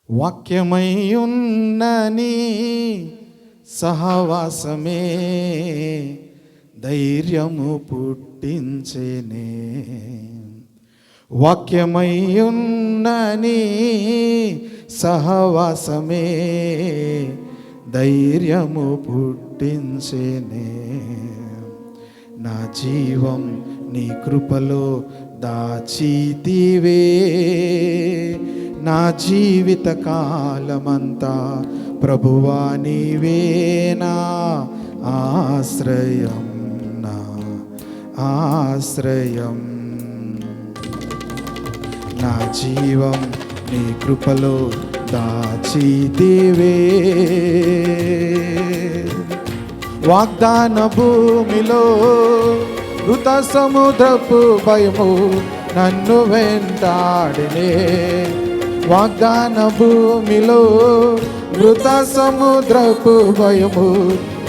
Speaker 1: వాక్యమై ఉన్నని సహవాసమే ధైర్యము పుట్టించేనే. వాక్యమై ఉన్నని సహవాసమే ధైర్యము పుట్టించేనే. నా జీవం నీ కృపలో దాచితివే, నా జీవిత కాలమంతా ప్రభువా నీవే నా ఆశ్రయం, నా ఆశ్రయం. నా జీవం నీ కృపలో దాచితివే. వాగ్దాన భూమిలో మృత సముద్రపు భయము నన్ను వెంటాడినే. వాగ్దాన భూమిలో మృత సముద్రపు భయము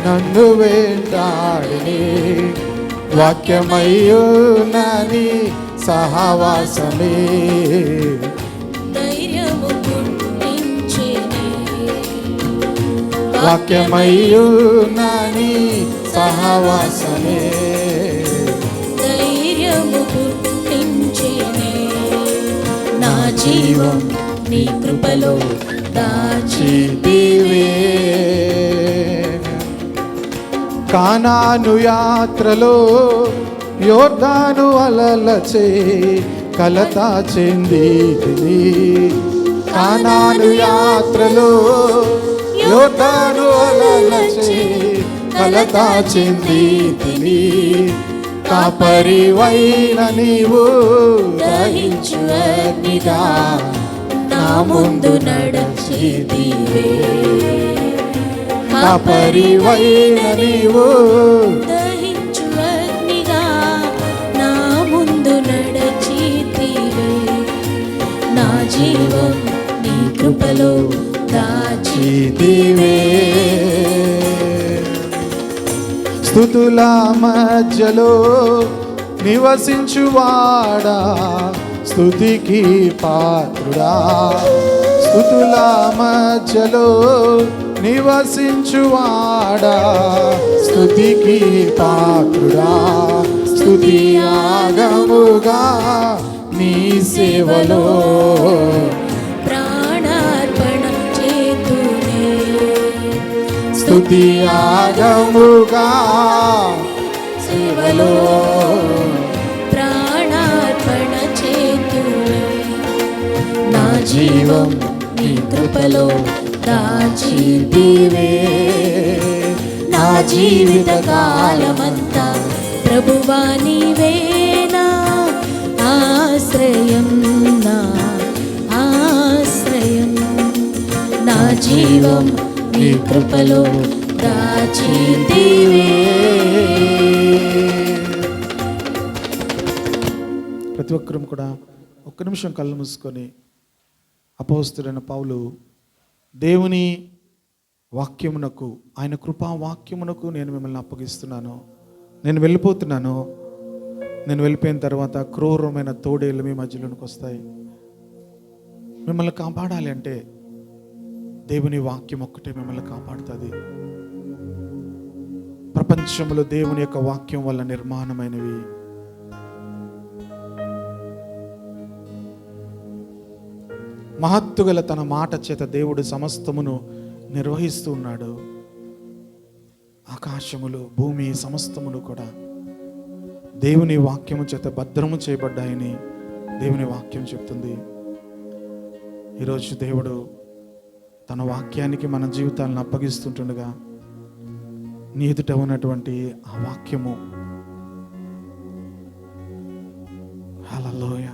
Speaker 1: నన్ను వెంటాడినే. వాక్యమయ్యునని సహవాసమే
Speaker 2: ధైర్యము పుట్టించేనే.
Speaker 1: వాక్యమయ్యునని సహవాసమే
Speaker 2: ధైర్యము పుట్టించేనే. నా జీవం నీ కృపలో దాచితివే.
Speaker 1: కానాను యాత్రలో యోర్దాను అలలచే కలత చెందితిని. కానాను యాత్రలో యోర్దాను అలలచే కలత చెందితిని. కాపరివైన నీవు
Speaker 2: దహించు అగ్నిగా నా ముందు నడచితివే.
Speaker 1: కాపరివైన నీవు
Speaker 2: దహించు అగ్నిగా నా ముందు నడచితివే. నా జీవం నీ కృపలో దాచితివే.
Speaker 1: స్తుతుల మధ్యలో నివసించువాడా, స్తుతికి పాత్రుడా. స్తుతుల మధ్యలో నివసించువాడా, స్తుతికి పాత్రుడా. స్తుతి యాగముగా నీ సేవలో
Speaker 2: ప్రాణార్పణ చేతునే.
Speaker 1: స్తుతి యాగముగా
Speaker 2: సేవలో ప్రాణార్పణ చేతులే నా జీవం నీ కృపలో దాచితివే నా జీవిత కాలమంతా ప్రభువా నీవే నా ఆశ్రయం నా ఆశ్రయం నా జీవం నీ కృపలో దాచితివే.
Speaker 1: ప్రతి ఒక్కరూ కూడా ఒక్క నిమిషం కళ్ళు మూసుకొని అపోస్తుడైన పౌలు దేవుని వాక్యమునకు, ఆయన కృపా వాక్యమునకు నేను మిమ్మల్ని అప్పగిస్తున్నాను, నేను వెళ్ళిపోతున్నాను, నేను వెళ్ళిపోయిన తర్వాత క్రూరమైన తోడేళ్ళు మీ మధ్యలోనికి వస్తాయి. మిమ్మల్ని కాపాడాలి అంటే దేవుని వాక్యం ఒక్కటే మిమ్మల్ని కాపాడుతుంది. ప్రపంచంలో దేవుని యొక్క వాక్యం వల్ల నిర్మాణమైనవి మహత్తుగల తన మాట చేత దేవుడు సమస్తమును నిర్వహిస్తూ ఉన్నాడు. ఆకాశములు, భూమి సమస్తమును కూడా దేవుని వాక్యము చేత భద్రము చేయబడ్డాయని దేవుని వాక్యం చెప్తుంది. ఈరోజు దేవుడు తన వాక్యానికి మన జీవితాలను అప్పగిస్తుంటుండగా నీ ఎదుట ఉన్నటువంటి ఆ వాక్యము హల్లెలూయా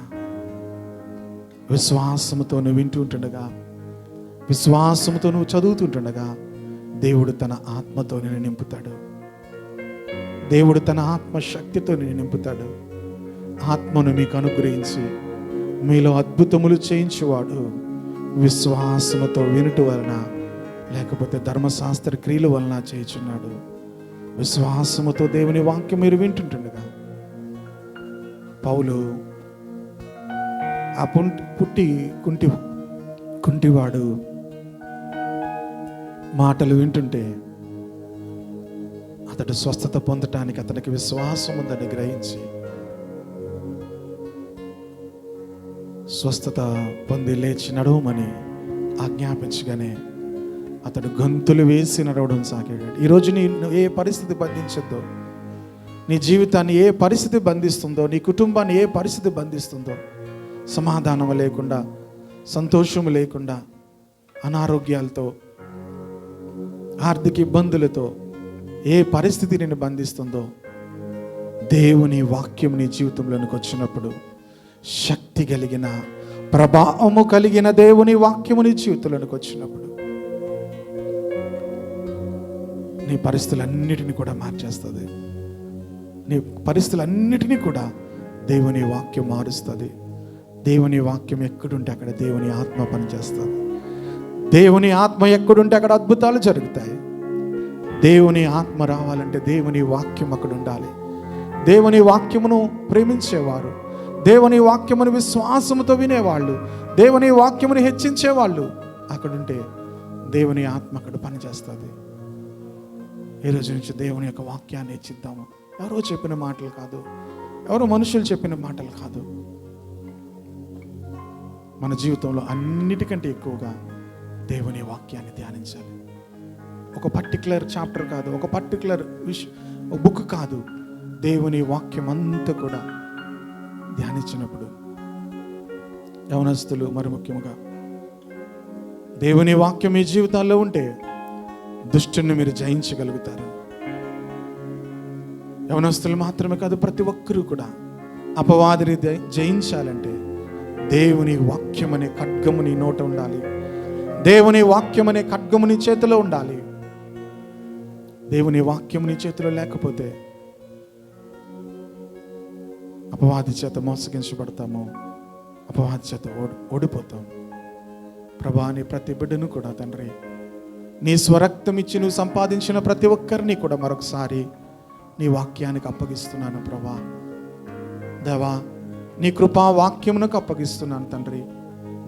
Speaker 1: విశ్వాసముతో నువ్వు వింటూ ఉంటుండగా, విశ్వాసముతో నువ్వు చదువుతుంటుండగా దేవుడు తన ఆత్మతో నేను నింపుతాడు. దేవుడు తన ఆత్మశక్తితో నేను నింపుతాడు. ఆత్మను మీకు అనుగ్రహించి మీలో అద్భుతములు చేయించేవాడు విశ్వాసముతో వినుట వలన, లేకపోతే ధర్మశాస్త్ర క్రియల వలన చేయుచున్నాడు. విశ్వాసముతో దేవుని వాక్యం మీరు వింటుంటుండగా పౌలు ఆ కుంటివాడు మాటలు వింటుంటే అతడు స్వస్థత పొందటానికి అతనికి విశ్వాసం ఉందని గ్రహించి స్వస్థత పొంది లేచి నడవమని ఆజ్ఞాపించగానే అతడు గంతులు వేసి నడవడం సాగాడు. ఈరోజు నేను ఏ పరిస్థితి బంధించద్దో, నీ జీవితాన్ని ఏ పరిస్థితి బంధిస్తుందో, నీ కుటుంబాన్ని ఏ పరిస్థితి బంధిస్తుందో, సమాధానం లేకుండా, సంతోషం లేకుండా, అనారోగ్యాలతో, ఆర్థిక ఇబ్బందులతో ఏ పరిస్థితి నిన్ను బంధిస్తుందో, దేవుని వాక్యం నీ జీవితంలోనికి వచ్చినప్పుడు, శక్తి కలిగిన, ప్రభావము కలిగిన దేవుని వాక్యము నీ జీవితంలోనికి వచ్చినప్పుడు నీ పరిస్థితులన్నిటినీ కూడా మార్చేస్తుంది. నీ పరిస్థితులన్నిటినీ కూడా దేవుని వాక్యం మారుస్తుంది. దేవుని వాక్యం ఎక్కడుంటే అక్కడ దేవుని ఆత్మ పనిచేస్తుంది. దేవుని ఆత్మ ఎక్కడుంటే అక్కడ అద్భుతాలు జరుగుతాయి. దేవుని ఆత్మ రావాలంటే దేవుని వాక్యం అక్కడ ఉండాలి. దేవుని వాక్యమును ప్రేమించేవారు, దేవుని వాక్యమును విశ్వాసముతో వినేవాళ్ళు, దేవుని వాక్యమును హెచ్చించేవాళ్ళు అక్కడుంటే దేవుని ఆత్మ అక్కడ పనిచేస్తుంది. ఈ రోజు నుంచి దేవుని యొక్క వాక్యాన్ని హెచ్చిద్దాము. ఎవరో చెప్పిన మాటలు కాదు, ఎవరో మనుషులు చెప్పిన మాటలు కాదు. మన జీవితంలో అన్నిటికంటే ఎక్కువగా దేవుని వాక్యాన్ని ధ్యానించాలి. ఒక పర్టికులర్ చాప్టర్ కాదు, ఒక పర్టికులర్ బుక్ కాదు, దేవుని వాక్యం అంతా కూడా ధ్యానించినప్పుడు యవనస్తులు మరి ముఖ్యంగా దేవుని వాక్యం మీ జీవితాల్లో ఉంటే దుష్టుని మీరు జయించగలుగుతారు. యవనస్తులు మాత్రమే కాదు, ప్రతి ఒక్కరూ కూడా అపవాదిని జయించాలంటే దేవుని వాక్యం అనే ఖడ్గము నీ నోట ఉండాలి. దేవుని వాక్యం అనే ఖడ్గము నీ చేతిలో ఉండాలి. దేవుని వాక్యం నీ చేతిలో లేకపోతే అపవాది చేత మోసగించబడతాము, అపవాది చేత ఓడిపోతాం. ప్రభా, నీ ప్రతి బిడ్డను కూడా తండ్రి, నీ స్వరక్తం ఇచ్చి నువ్వు సంపాదించిన ప్రతి ఒక్కరిని కూడా మరొకసారి నీ వాక్యానికి అప్పగిస్తున్నాను ప్రభా. దేవా, నీ కృపా వాక్యమునకు అప్పగిస్తున్నాను తండ్రి.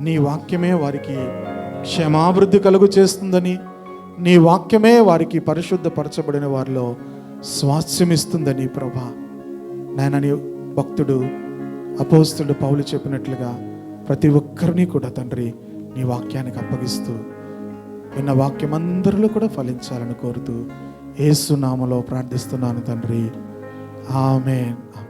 Speaker 1: నీ వాక్యమే వారికి క్షమాభివృద్ధి కలుగు చేస్తుందని, నీ వాక్యమే వారికి పరిశుద్ధపరచబడిన వారిలో స్వాస్థ్యమిస్తుందని ప్రభా. నాయన, నీ భక్తుడు అపోస్తుడు పౌలు చెప్పినట్లుగా ప్రతి ఒక్కరిని కూడా తండ్రి నీ వాక్యానికి అప్పగిస్తూ విన్న వాక్యం అందరిలో కూడా ఫలించాలని కోరుతూ యేసు నామములో ప్రార్థిస్తున్నాను తండ్రి. ఆమేన్.